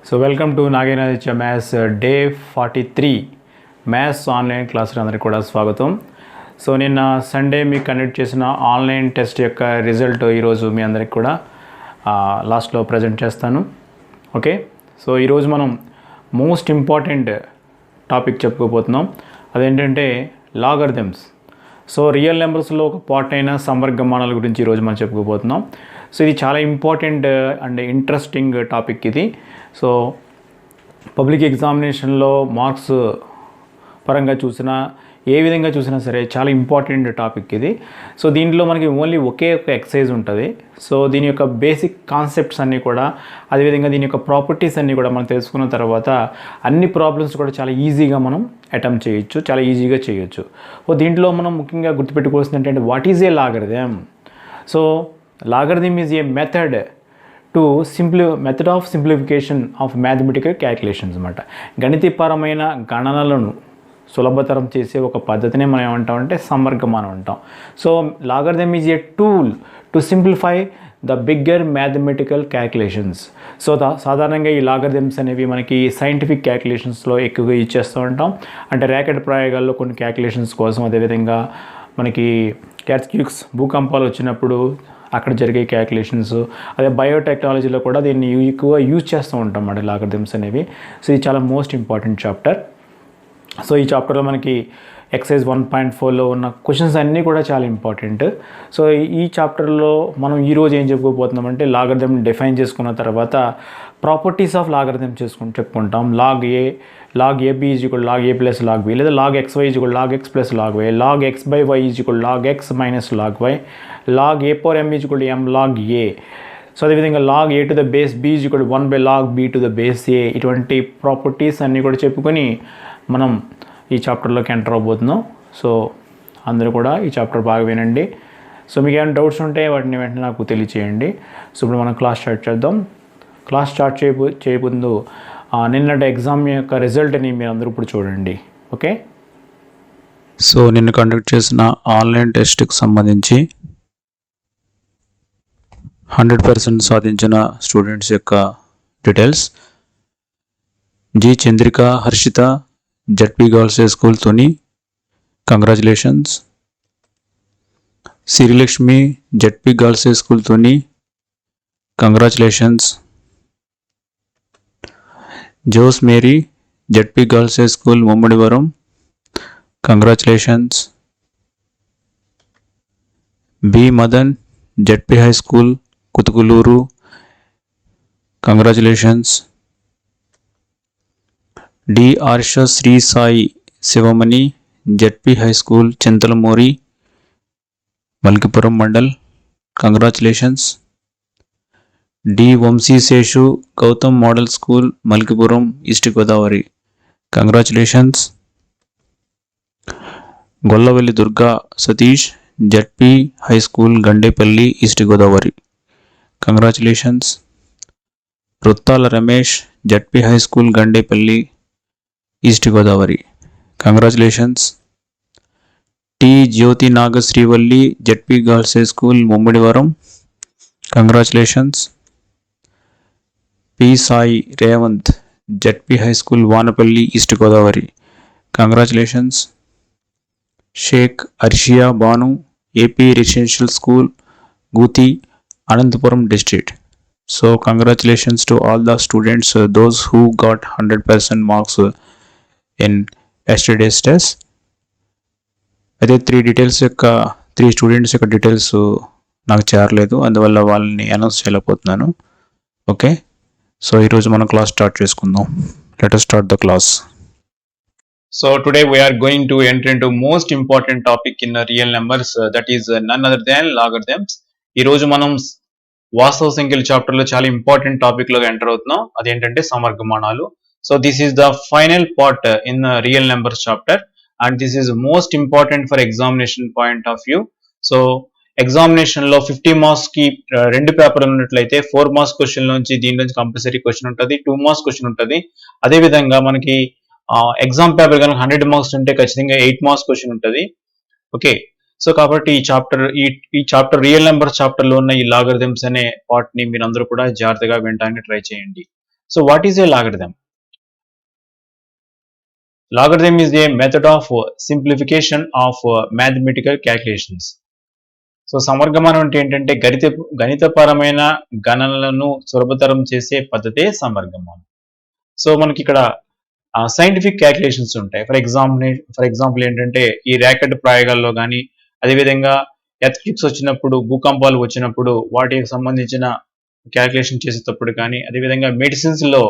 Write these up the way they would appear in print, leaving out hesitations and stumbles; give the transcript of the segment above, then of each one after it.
So welcome to Naginaditya Maths Day 43 maths online క్లాసులు అందరికీ కూడా స్వాగతం. సో నిన్న సండే మీకు కండక్ట్ చేసిన ఆన్లైన్ టెస్ట్ యొక్క రిజల్ట్ ఈరోజు మీ అందరికి కూడా లాస్ట్లో ప్రజెంట్ చేస్తాను. ఓకే, సో ఈరోజు మనం మోస్ట్ ఇంపార్టెంట్ టాపిక్ చెప్పుకోబోతున్నాం. అదేంటంటే లాగరిథమ్స్. సో రియల్ నెంబర్స్లో ఒక పార్ట్ అయిన సంవర్గమానాల గురించి ఈరోజు మనం చెప్పుకోబోతున్నాం. సో ఇది చాలా ఇంపార్టెంట్ అండ్ ఇంట్రెస్టింగ్ టాపిక్ ఇది. సో పబ్లిక్ ఎగ్జామినేషన్లో మార్క్స్ పరంగా చూసినా ఏ విధంగా చూసినా సరే చాలా ఇంపార్టెంట్ టాపిక్ ఇది. సో దీంట్లో మనకి ఓన్లీ ఒకే ఒక ఎక్సర్సైజ్ ఉంటుంది. సో దీని యొక్క బేసిక్ కాన్సెప్ట్స్ అన్నీ కూడా, అదేవిధంగా దీని యొక్క ప్రాపర్టీస్ అన్నీ కూడా మనం తెలుసుకున్న తర్వాత అన్ని ప్రాబ్లమ్స్ కూడా చాలా ఈజీగా మనం అటెంప్ట్ చేయొచ్చు, చాలా ఈజీగా చేయొచ్చు. సో దీంట్లో మనం ముఖ్యంగా గుర్తుపెట్టుకోవాల్సింది ఏంటంటే what is a logarithm. So logarithm is a method of simplification of mathematical calculations అన్నమాట. గణితపరమైన గణనలను సులభతరం చేసే ఒక పద్ధతినే మనం ఏమంటామంటే సంవర్గమానం అంటాం. So logarithm is a tool to simplify the bigger mathematical calculations. So సాధారణంగా ఈ లాగరిథమ్స్ అనేవి మనకి సైంటిఫిక్ క్యాలిక్యులేషన్స్లో ఎక్కువగా ఇచ్చేస్తూ ఉంటాం. అంటే ర్యాకెట్ ప్రయోగాల్లో కొన్ని క్యాలిక్యులేషన్స్ కోసం, అదేవిధంగా మనకి ఎర్త్క్వేక్స్ భూకంపాలు వచ్చినప్పుడు అక్కడ జరిగే క్యాలిక్యులేషన్స్, అదే బయోటెక్నాలజీలో కూడా దీన్ని ఎక్కువగా యూజ్ చేస్తూ ఉంటాం అన్నమాట లాగరిథమ్స్ అనేవి. సో ఇది చాలా మోస్ట్ ఇంపార్టెంట్ చాప్టర్. సో ఈ చాప్టర్లో మనకి ఎక్సైజ్ 1.4లో ఉన్న క్వశ్చన్స్ అన్నీ కూడా చాలా ఇంపార్టెంట్. సో ఈ చాప్టర్లో మనం ఈరోజు ఏం చెప్పుకోబోతున్నామంటే లాగరిథమ్ డిఫైన్ చేసుకున్న తర్వాత ప్రాపర్టీస్ ఆఫ్ లాగరిథమ్ చెప్పుకుంటాం. Log a b is equal log a plus log b, లేదా log x y is equal log x plus log y, log x by y is equal log x minus log y, log a power m is equal m log a. So అదేవిధంగా log a to the base b is equal 1 by log b to the base a. ఇటువంటి properties అన్నీ కూడా చెప్పుకొని మనం ఈ చాప్టర్లోకి enter అవబోతున్నాం. So అందరూ కూడా ఈ చాప్టర్ బాగా వినండి. సో మీకు ఏమైనా డౌట్స్ ఉంటే వాటిని వెంటనే నాకు తెలియచేయండి. సో ఇప్పుడు మనం క్లాస్ స్టార్ట్ చేద్దాం. క్లాస్ స్టార్ట్ చేయబోతుందో నిన్నటి ఎగ్జామ్ యొక్క రిజల్ట్ని మీరు అందరూ ఇప్పుడు చూడండి. ఓకే, సో నిన్న కండక్ట్ చేసిన ఆన్లైన్ టెస్ట్కి సంబంధించి 100% సాధించిన స్టూడెంట్స్ యొక్క details. G Chandrika Harshitha, ZP girls high school Tuni, congratulations. Srilakshmi, ZP girls high school Tuni, congratulations. Jose Mary, ZP girls high school Mummidivaram, congratulations. B Madan, ZP high school Kuthukuluru, congratulations. D Arsha Sri Sai Sivamani, ZP high school Chintalamuri, Malkipuram mandal, congratulations. D Vamsi Seshu, Gautam model school Malkipuram, East Godavari, congratulations. Gollavalli Durga Satish, ZP high school Gandepalli, East Godavari, congratulations. Ruthala Ramesh, ZP high school Gandepalli, East Godavari, congratulations. T Jyothi Naga Srivalli, ZP girls high school Mummidivaram, congratulations. P Sai Revanth, ZP high school Vanapalli, East Godavari, congratulations. Sheikh Arshiya Banu, AP residential school Gooty, Anantapur district. So congratulations to all the students, those who got 100% marks in yesterday's test. అయితే 3 students యొక్క details నాకు చేరలేదు, అందువల్ల వాళ్ళని announce చేయలేకపోతున్నాను. Okay, so ఈరోజు మనం class start చేసుకుందాం. Let us start the class. so today we are going to enter into most important topic in real numbers, that is none other than logarithms. ఈ రోజు మనం వాస్తవ సంఖ్యల చాప్టర్లో చాలా ఇంపార్టెంట్ టాపిక్లోకి ఎంటర్ అవుతున్నాం. అదేంటంటే సమవర్గమానాలు. So this is the final part in real numbers chapter and this is most important for examination point of view. So ఎగ్జామినేషన్లో 50 మార్క్స్కి 2 పేపర్లు ఉన్నట్లయితే 4 మార్క్స్ క్వశ్చన్ నుంచి దీని నుంచి కంపల్సరీ క్వశ్చన్ ఉంటుంది, 2 మార్క్స్ క్వశ్చన్ ఉంటుంది. అదేవిధంగా మనకి ఎగ్జామ్ పేపర్ కనుక 100 మార్క్స్ ఉంటే ఖచ్చితంగా 8 మార్క్స్ క్వశ్చన్ ఉంటుంది. ఓకే, సో కాబట్టి ఈ చాప్టర్ రియల్ నెంబర్ చాప్టర్ లో ఉన్న ఈ లాగరిథమ్స్ అనే పార్ట్ ని మీరు అందరూ కూడా జాగ్రత్తగా వినడానికి ట్రై చేయండి. So what is a logarithm? Logarithm is a method of simplification of mathematical calculations. So సమర్గమనం అంటే ఏంటంటే గణితపరమైన గణనలను సులభతరం చేసే పద్ధతే సమర్గమనం. సో మనకి ఇక్కడ సైంటిఫిక్ క్యాల్కులేషన్స్ ఉంటాయి. ఫర్ ఎగ్జాంపుల్ ఏంటంటే ఈ ర్యాకెట్ ప్రయోగాల్లో కానీ, అదేవిధంగా ఎర్త్క్వేక్స్ వచ్చినప్పుడు, భూకంపాలు వచ్చినప్పుడు వాటికి సంబంధించిన క్యాల్కులేషన్ చేసేటప్పుడు కానీ, అదేవిధంగా మెడిసిన్స్లో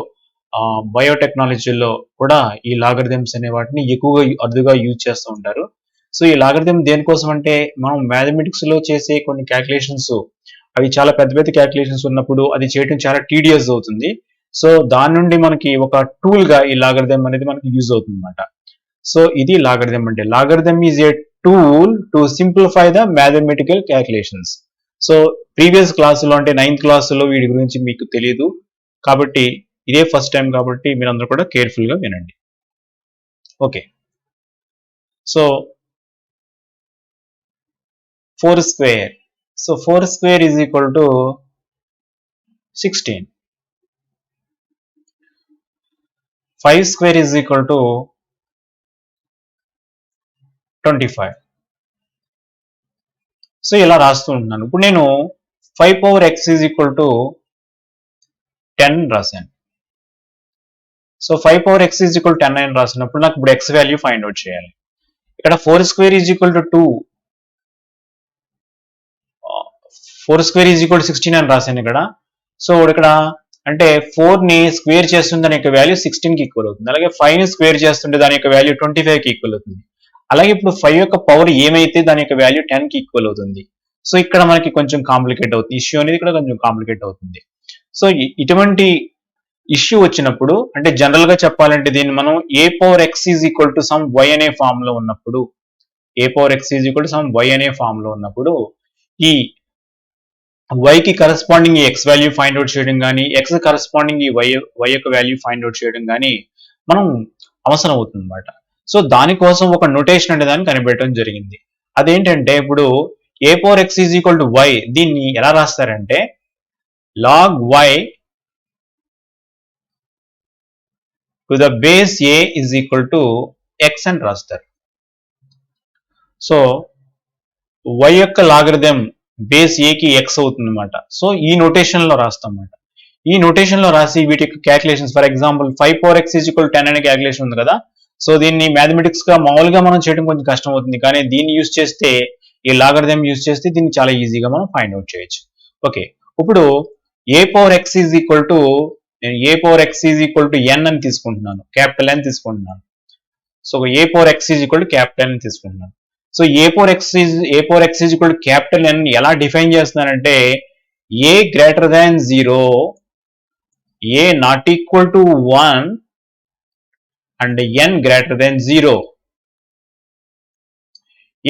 బయోటెక్నాలజీలో కూడా ఈ లాగరిథమ్స్ అనే వాటిని ఎక్కువగా అరుదుగా యూజ్ చేస్తూ ఉంటారు. సో ఈ లాగరిథం దేనికోసం అంటే మనం మ్యాథమెటిక్స్ లో చేసే కొన్ని క్యాల్కులేషన్స్ అవి చాలా పెద్ద పెద్ద క్యాల్కులేషన్స్ ఉన్నప్పుడు అది చేయడం చాలా టీడియస్ అవుతుంది. సో దాని నుండి మనకి ఒక టూల్ గా ఈ లాగరిథం అనేది మనకి యూజ్ అవుతుంది అనమాట. సో ఇది లాగరిథం అంటే. Logarithm is a tool to simplify the mathematical calculations. So previous క్లాసులో అంటే 9th క్లాసులో వీటి గురించి మీకు తెలియదు కాబట్టి ఇదే ఫస్ట్ టైం కాబట్టి మీరందరూ కూడా కేర్ఫుల్ గా వినండి. Okay, so 4 square. So 4 square is equal to 16. 5 square is equal to 25. So ఇలా రాస్తూ ఉంటున్నాను. ఇప్పుడు నేను 5 power x is equal to 10 రాశాను. So 5 power x is equal to 10 అని రాసినప్పుడు నాకు ఇప్పుడు x వాల్యూ ఫైండ్ అవుట్ చేయాలి. ఇక్కడ 4 square is equal to 2. 4 square is equal to 16 అని రాశాను ఇక్కడ. సో ఇక్కడ అంటే 4ని స్క్వేర్ చేస్తుంటే దాని యొక్క వాల్యూ 16కి ఈక్వల్ అవుతుంది. అలాగే 5ని స్క్వేర్ చేస్తుంటే దాని యొక్క వాల్యూ 25కి ఈక్వల్ అవుతుంది. అలాగే ఇప్పుడు 5 యొక్క పవర్ ఏమైతే దాని యొక్క వాల్యూ 10కి ఈక్వల్ అవుతుంది. సో ఇక్కడ మనకి కొంచెం కాంప్లికేట్ అవుతుంది. ఇష్యూ అనేది ఇక్కడ కొంచెం కాంప్లికేట్ అవుతుంది. సో ఇటువంటి ఇష్యూ వచ్చినప్పుడు అంటే జనరల్ గా చెప్పాలంటే దీన్ని మనం a power x is equal to some y అనే ఫామ్ లో ఉన్నప్పుడు, a power x is equal to some y అనే ఫామ్ లో ఉన్నప్పుడు ఈ y కి కరస్పాండింగ్ ఈ x వాల్యూ ఫైండ్ అవుట్ చేయడం కానీ, x కరస్పాండింగ్ ఈ y యొక్క వాల్యూ ఫైండ్ అవుట్ చేయడం కానీ మనం అవసరం అవుతుంది అనమాట. సో దానికోసం ఒక నొటేషన్ అనే దాన్ని కనిపెట్టడం జరిగింది. అదేంటంటే ఇప్పుడు a power x is equal to y దీన్ని ఎలా రాస్తారంటే log y to the base a is equal to x అని రాస్తారు. సో y యొక్క లాగరిథం బేస్ a కి x అవుతుంది అనమాట. సో ఈ నొటేషన్ లో రాస్తాం అన్నమాట. ఈ నొటేషన్ లో రాసి వీటి యొక్క calculations for example 5 power x is equal 10 అనే క్యాల్కులేషన్ ఉంది కదా. సో దీన్ని మ్యాథమెటిక్స్ గా మామూలుగా మనం చేయడం కొంచెం కష్టం అవుతుంది, కానీ దీన్ని యూజ్ చేస్తే ఈ లాగరిథం యూజ్ చేస్తే దీన్ని చాలా ఈజీగా మనం ఫైండ్ అవుట్ చేయొచ్చు. ఓకే, ఇప్పుడు a power x is equal to నేను a power x is equal to n అని తీసుకుంటున్నాను, క్యాపిటల్ n తీసుకుంటున్నాను. So a power x is equal to capital n తీసుకుంటున్నాను. So a power x is equal to capital n ఎలా define చేస్తున్నానంటే a greater than 0, a not equal to 1 and n greater than 0.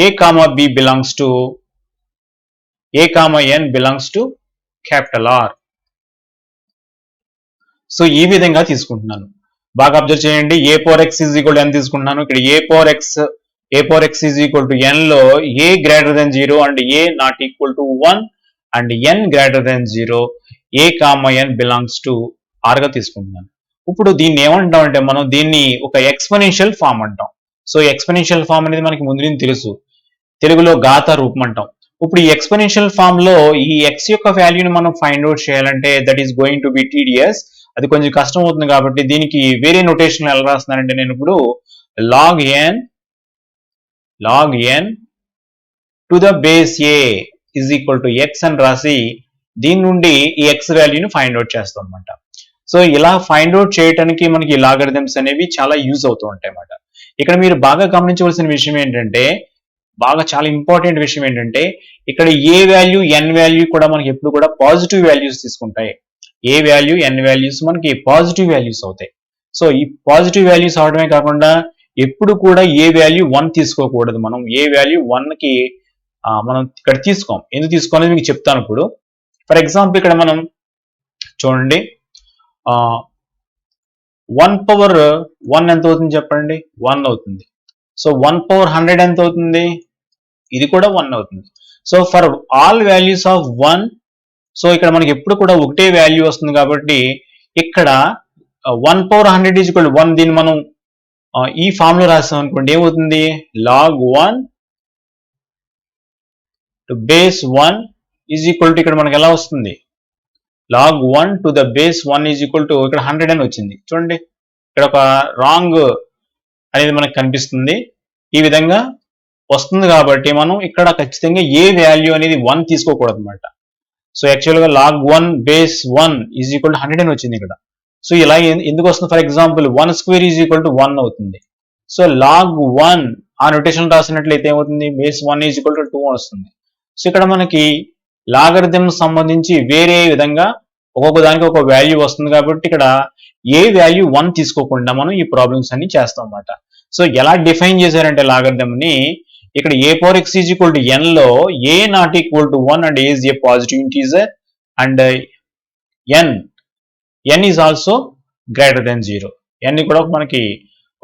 a comma b belongs to a comma n belongs to capital R. So ఈ విధంగా తీసుకుంటున్నాను. బాగా observe చేయండి. a power x is equal to n తీసుకుంటున్నాను. ఇక్కడ a power x is equal to n లో a greater then 0 and a not equal to 1 and n greater then 0, a comma n belongs to R గా తీసుకుంటున్నాను. ఇప్పుడు దీన్ని ఏమంటాం అంటే మనం దీన్ని ఒక ఎక్స్పోనెన్షియల్ ఫామ్ అంటాం. సో ఎక్స్పోనెన్షియల్ ఫామ్ అనేది మనకి ముందు నుంచి తెలుసు, తెలుగులో ఘాత రూపం అంటాం. ఇప్పుడు ఈ ఎక్స్పోనెన్షియల్ ఫామ్ లో ఈ x యొక్క వాల్యూని మనం ఫైండ్ అవుట్ చేయాలంటే that is going to be tedious, అది కొంచెం కష్టం అవుతుంది. కాబట్టి దీనికి వేరే నొటేషన్ ఎలా రాస్తున్నానంటే నేను ఇప్పుడు log n to the base a is equal to x అని రాసి దీని నుండి ఈ x వాల్యూని ఫైండ్ అవుట్ చేస్తాం అనమాట. సో ఇలా ఫైండ్ అవుట్ చేయడానికి మనకి లాగరిథమ్స్ అనేవి చాలా యూజ్ అవుతూ ఉంటాయి అన్నమాట. ఇక్కడ మీరు బాగా గమనించవలసిన విషయం ఏంటంటే, చాలా ఇంపార్టెంట్ విషయం ఏంటంటే ఇక్కడ ఏ వాల్యూ n వాల్యూ కూడా మనకి ఎప్పుడు కూడా పాజిటివ్ వాల్యూస్ తీసుకుంటాయి. ఏ వాల్యూ n వాల్యూస్ మనకి పాజిటివ్ వాల్యూస్ అవుతాయి. సో ఈ పాజిటివ్ వాల్యూస్ అవడమే కాకుండా ఎప్పుడు కూడా ఏ వాల్యూ 1 తీసుకోకూడదు. మనం ఏ వాల్యూ 1కి మనం ఇక్కడ తీసుకోం. ఎందుకు తీసుకోవాలని మీకు చెప్తాను ఇప్పుడు. ఫర్ ఎగ్జాంపుల్ ఇక్కడ మనం చూడండి 1 పవర్ 1 ఎంత అవుతుంది చెప్పండి, 1 అవుతుంది. సో 1 పవర్ 100 ఎంత అవుతుంది, ఇది కూడా 1 అవుతుంది. So for all values of 1, so ఇక్కడ మనకి ఎప్పుడు కూడా ఒకటే వాల్యూ వస్తుంది కాబట్టి ఇక్కడ 1 పవర్ 100 ఈజ్ ఈక్వల్ టు 1. దీన్ని మనం ఈ ఫామ్ లో రాస్తాం అనుకోండి, ఏమవుతుంది? Log 1 to base 1 is equal to, ఇక్కడ మనకి ఎలా వస్తుంది? Log 1 to the base 1 is equal to, ఇక్కడ 100 అని వచ్చింది. చూడండి, ఇక్కడ ఒక రాంగ్ అనేది మనకు కనిపిస్తుంది. ఈ విధంగా వస్తుంది కాబట్టి మనం ఇక్కడ ఖచ్చితంగా ఏ వాల్యూ అనేది 1 తీసుకోకూడదు అనమాట. సో యాక్చువల్గా log 1 base 1 is equal to 100 అని వచ్చింది ఇక్కడ. సో ఇలా ఎందుకు వస్తుంది? For example 1 square is equal to 1 అవుతుంది. సో లాగ్ 1 ఆ నొటేషన్ రాసినట్లయితే ఏమవుతుంది? బేస్ 1 ఈజ్ ఈక్వల్ టు 2 వస్తుంది. సో ఇక్కడ మనకి లాగరిథం సంబంధించి వేరే విధంగా ఒక్కొక్క దానికి ఒక వాల్యూ వస్తుంది కాబట్టి ఇక్కడ ఏ వాల్యూ 1 తీసుకోకుండా మనం ఈ ప్రాబ్లమ్స్ అన్ని చేస్తాం అన్నమాట. సో ఎలా డిఫైన్ చేశారంటే లాగరిథం ని, ఇక్కడ a power x is equal to n లో a not equal to 1 and a is a positive integer and n is also greater then 0. n కూడా మనకి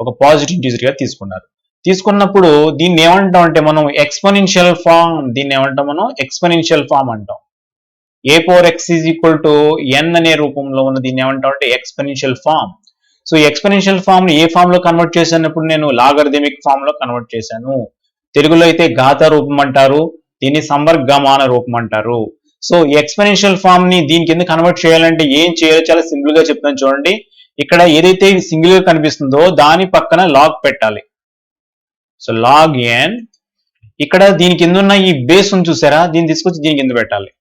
ఒక పాజిటివ్ ఇంటీజర్ గా తీసుకున్నారు. తీసుకున్నప్పుడు దీన్ని ఏమంటాం అంటే మనం ఎక్స్పోనెన్షియల్ ఫామ్, దీన్ని ఏమంటాం మనం? ఎక్స్పోనెన్షియల్ ఫామ్ అంటాం. a power x is equal to n అనే రూపంలో ఉన్న దీన్ని ఏమంటాం అంటే exponential form. So exponential form ని ఏ ఫామ్ లో కన్వర్ట్ చేసినప్పుడు నేను లాగరిథమిక్ ఫామ్ లో కన్వర్ట్ చేశాను. తెలుగులో అయితే ఘాత రూపం అంటారు, దీన్ని సంవర్గమాన రూపం అంటారు. సో ఎక్స్పోనెన్షియల్ ఫామ్ ని దీని కింద కన్వర్ట్ చేయాలంటే ఏం చేయాలో చాలా సింపుల్ గా చెప్తాను చూడండి. ఇక్కడ ఏదైతే సింగిల్ గా కనిపిస్తుందో దాని పక్కన లాగ్ పెట్టాలి. సో లాగ్ n, ఇక్కడ దీని కింద ఉన్న ఈ బేస్ ఉంది చూసారా, దీన్ని తీసుకొచ్చి దీని కింద పెట్టాలి.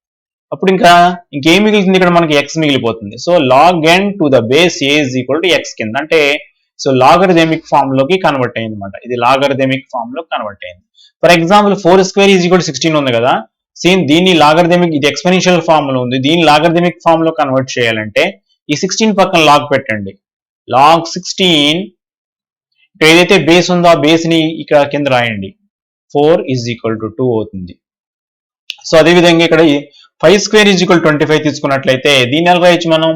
అప్పుడు ఇంకేం మిగులుతుంది? ఇక్కడ మనకి x మిగిలిపోతుంది. So log n to the base a is equal to x కింద, అంటే సో లాగరిథమిక్ ఫామ్ లోకి కన్వర్ట్ అయింది అనమాట. ఇది లాగరిథమిక్ ఫామ్ లో కన్వర్ట్ అయింది. For example 4 square is equal to 16 ఉంది కదా, సేమ్ దీన్ని లాగరిథమిక్, ఇది ఎక్స్పోనెన్షియల్ ఫామ్ లో ఉంది, దీన్ని లాగరిథమిక్ ఫామ్ లో కన్వర్ట్ చేయాలంటే ఈ 16 పక్కన లాగ్ పెట్టండి. లాగ్ 16, ఇక్కడ ఏదైతే బేస్ ఉందో ఆ బేస్ ని ఇక్కడ కింద రాయండి. 4 ఈజ్ ఈక్వల్ టు 2 అవుతుంది. సో అదేవిధంగా ఇక్కడ 5 స్క్వేర్ ఈజ్ ఈక్వల్ 25 తీసుకున్నట్లయితే దీన్ని ఎలా రాయొచ్చు మనం?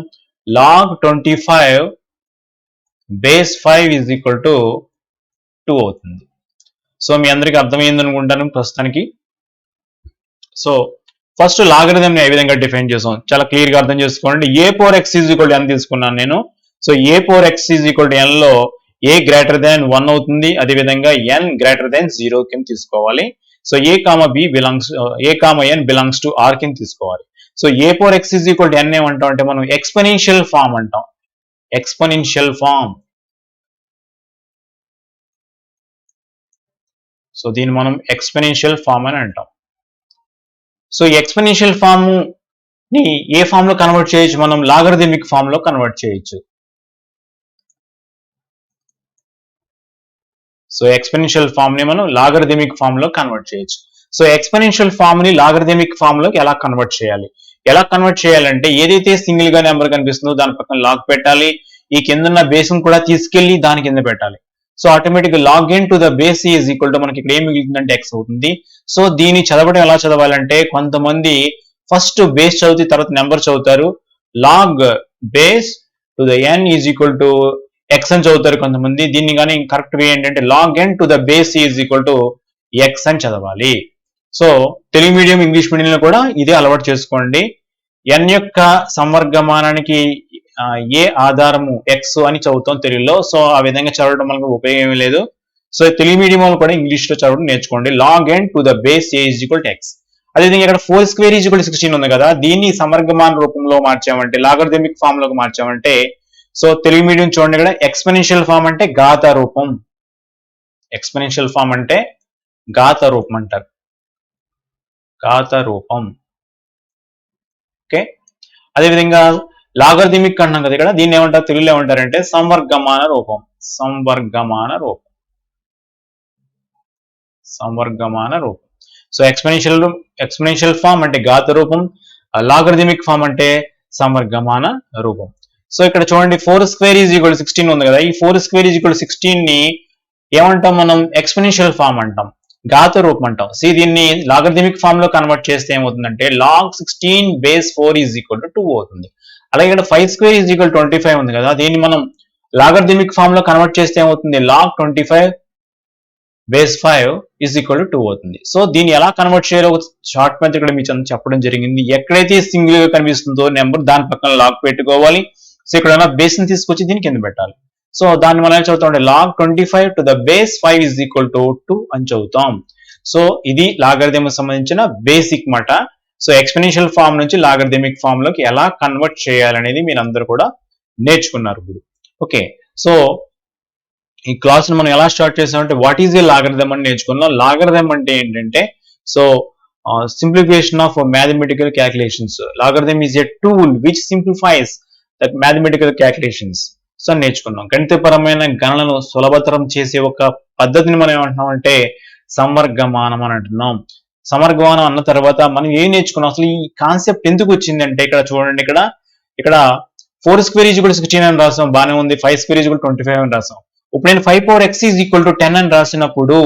Log 25 base 5 is equal to 2 అవుతుంది. సో మీ అందరికీ అర్థమైంది అనుకుంటాను ప్రస్తుతానికి. సో ఫస్ట్ లాగరిథం ని ఏ విధంగా డిఫైన్ చేసాం చాలా క్లియర్ గా అర్థం చేసుకోండి. a power x is equal to n తీసుకున్నాను నేను. So a power x is equal to n లో a గ్రేటర్ దాన్ 1 అవుతుంది, అదేవిధంగా n గ్రేటర్ దాన్ 0 కింద తీసుకోవాలి. So a comma n belongs to r కింద తీసుకోవాలి. So a power x is equal to n ఏమంటాం అంటే మనం ఎక్స్పోనెన్షియల్ ఫామ్ అంటాం. Exponential form. సో దీన్ని మనం ఎక్స్పోనెన్షియల్ ఫామ్ అని అంటాం. సో ఎక్స్పోనెన్షియల్ ఫామ్ ని ఏ ఫామ్ లో కన్వర్ట్ చేయొచ్చు? మనం లాగరిథమిక్ ఫామ్ లో కన్వర్ట్ చేయొచ్చు. సో ఎక్స్పోనెన్షియల్ ఫామ్ ని మనం లాగరిథమిక్ ఫామ్ లో కన్వర్ట్ చేయొచ్చు. సో ఎక్స్పోనెన్షియల్ ఫామ్ ని లాగరిథమిక్ ఫామ్ లోకి ఎలా కన్వర్ట్ చేయాలి? ఎలా కన్వర్ట్ చేయాలంటే ఏదైతే సింగిల్ గా నెంబర్ కనిపిస్తుందో దాని పక్కన లాగ్ పెట్టాలి, ఈ కింద బేస్ కూడా తీసుకెళ్లి దాని కింద పెట్టాలి. So automatic log n to the base is equal to మనకి ఇక్కడ ఏం మిగులుతుందంటే x అవుతుంది. సో దీన్ని చదవడం ఎలా చదవాలంటే కొంతమంది ఫస్ట్ బేస్ చదివితే తర్వాత నెంబర్ చదువుతారు. Log base to the n is equal to x అని చదువుతారు కొంతమంది. దీన్ని కానీ కరెక్ట్ వే ఏంటంటే log n to the base is equal to x అని చదవాలి. సో తెలుగు మీడియం ఇంగ్లీష్ మీడియంలో కూడా ఇదే అలవాటు చేసుకోండి. n యొక్క సంవర్గమానానికి ఏ ఆధారము x అని చదువుతాం తెలుగులో. సో ఆ విధంగా చదవడం వల్ల ఉపయోగం లేదు. సో తెలుగు మీడియంలో కూడా ఇంగ్లీష్ లో చదవడం నేర్చుకోండి. Log n to the base a is equal to x. అదేవిధంగా ఇక్కడ 4 స్క్వేర్ ఈజ్ ఈక్వల్ టు 16 ఉంది కదా, దీన్ని సమర్గమాన రూపంలో మార్చామంటే, లాగరిథమిక్ ఫామ్ లోకి మార్చామంటే, సో తెలుగు మీడియం చూడండి ఇక్కడ ఎక్స్పోనెన్షియల్ ఫామ్ అంటే ఘాత రూపం. ఎక్స్పోనెన్షియల్ ఫామ్ అంటే ఘాత రూపం అంటారు. ఘాత రూపం. ఓకే, అదేవిధంగా లాగరిథమిక్ అంటాం కదా, ఇక్కడ దీన్ని ఏమంటారు తెలుగులో ఏమంటారంటే సంవర్గమాన రూపం. సంవర్గమాన రూపం. సంవర్గమాన రూపం. సో ఎక్స్పోనెన్షియల్ ఫామ్ అంటే ఘాత రూపం, లాగరిథమిక్ ఫామ్ అంటే సంవర్గమాన రూపం. సో ఇక్కడ చూడండి 4 స్క్వేర్ ఈజ్ ఈక్వల్ 16 ఉంది కదా, ఈ 4 స్క్వేర్ ఈజ్ ఈక్వల్ 16 ని ఏమంటాం మనం? ఎక్స్పోనెన్షియల్ ఫామ్ అంటాం, ఘాత రూపం అంటాం. సో దీన్ని లాగరిథమిక్ ఫామ్ లో కన్వర్ట్ చేస్తే ఏమవుతుందంటే log 16 base 4 is equal to 2 అవుతుంది. అలాగే ఇక్కడ 5 స్క్వేర్ ఈజ్ ఈక్వల్ 25 ఉంది కదా, దీన్ని మనం లాగరిథమిక్ ఫామ్ లో కన్వర్ట్ చేస్తే ఏమవుతుంది? Log 25 base 5 is equal to 2 అవుతుంది. సో దీన్ని ఎలా కన్వర్ట్ చేయాలో ఒక షార్ట్ మెథడ్ ఇక్కడ మీకు చెప్పడం జరిగింది. ఎక్కడైతే సింగిల్ గా కనిపిస్తుందో నెంబర్ దాని పక్కన లాగ్ పెట్టుకోవాలి. సో ఇక్కడ ఉన్న బేస్ ని తీసుకొచ్చి దీని కింద పెట్టాలి. సో దాన్ని మనం ఏం చదువుతాం అంటే log 25 to the base 5 is equal to 2 అని చదువుతాం. సో ఇది లాగరిథం సంబంధించిన బేసిక్ మాట. సో ఎక్స్పోనెన్షియల్ ఫామ్ నుంచి లాగరిథమిక్ ఫామ్ లోకి ఎలా కన్వర్ట్ చేయాలనేది మీరు అందరూ కూడా నేర్చుకున్నారు ఇప్పుడు. ఓకే, సో ఈ క్లాస్ ని మనం ఎలా స్టార్ట్ చేసామంటే వాట్ ఈజ్ ఏ లాగరిథం అని నేర్చుకున్నాం. లాగరిథం అంటే ఏంటంటే so simplification of mathematical calculations. Logarithm is a tool which simplifies the mathematical calculations. So నేర్చుకున్నాం. గణితపరమైన గణనను సులభతరం చేసే ఒక పద్ధతిని మనం ఏమంటున్నాం అంటే సమర్గమానం అని అంటున్నాం. సమర్గమానం అన్న తర్వాత మనం ఏం నేర్చుకున్నాం, అసలు ఈ కాన్సెప్ట్ ఎందుకు వచ్చిందంటే ఇక్కడ చూడండి, ఇక్కడ 4 square is equal to 16 అని రాసాం, బాగానే ఉంది. 5 square is equal to 25 అని రాసాం. ఇప్పుడు నేను 5 power x is equal to 10 అని రాసినప్పుడు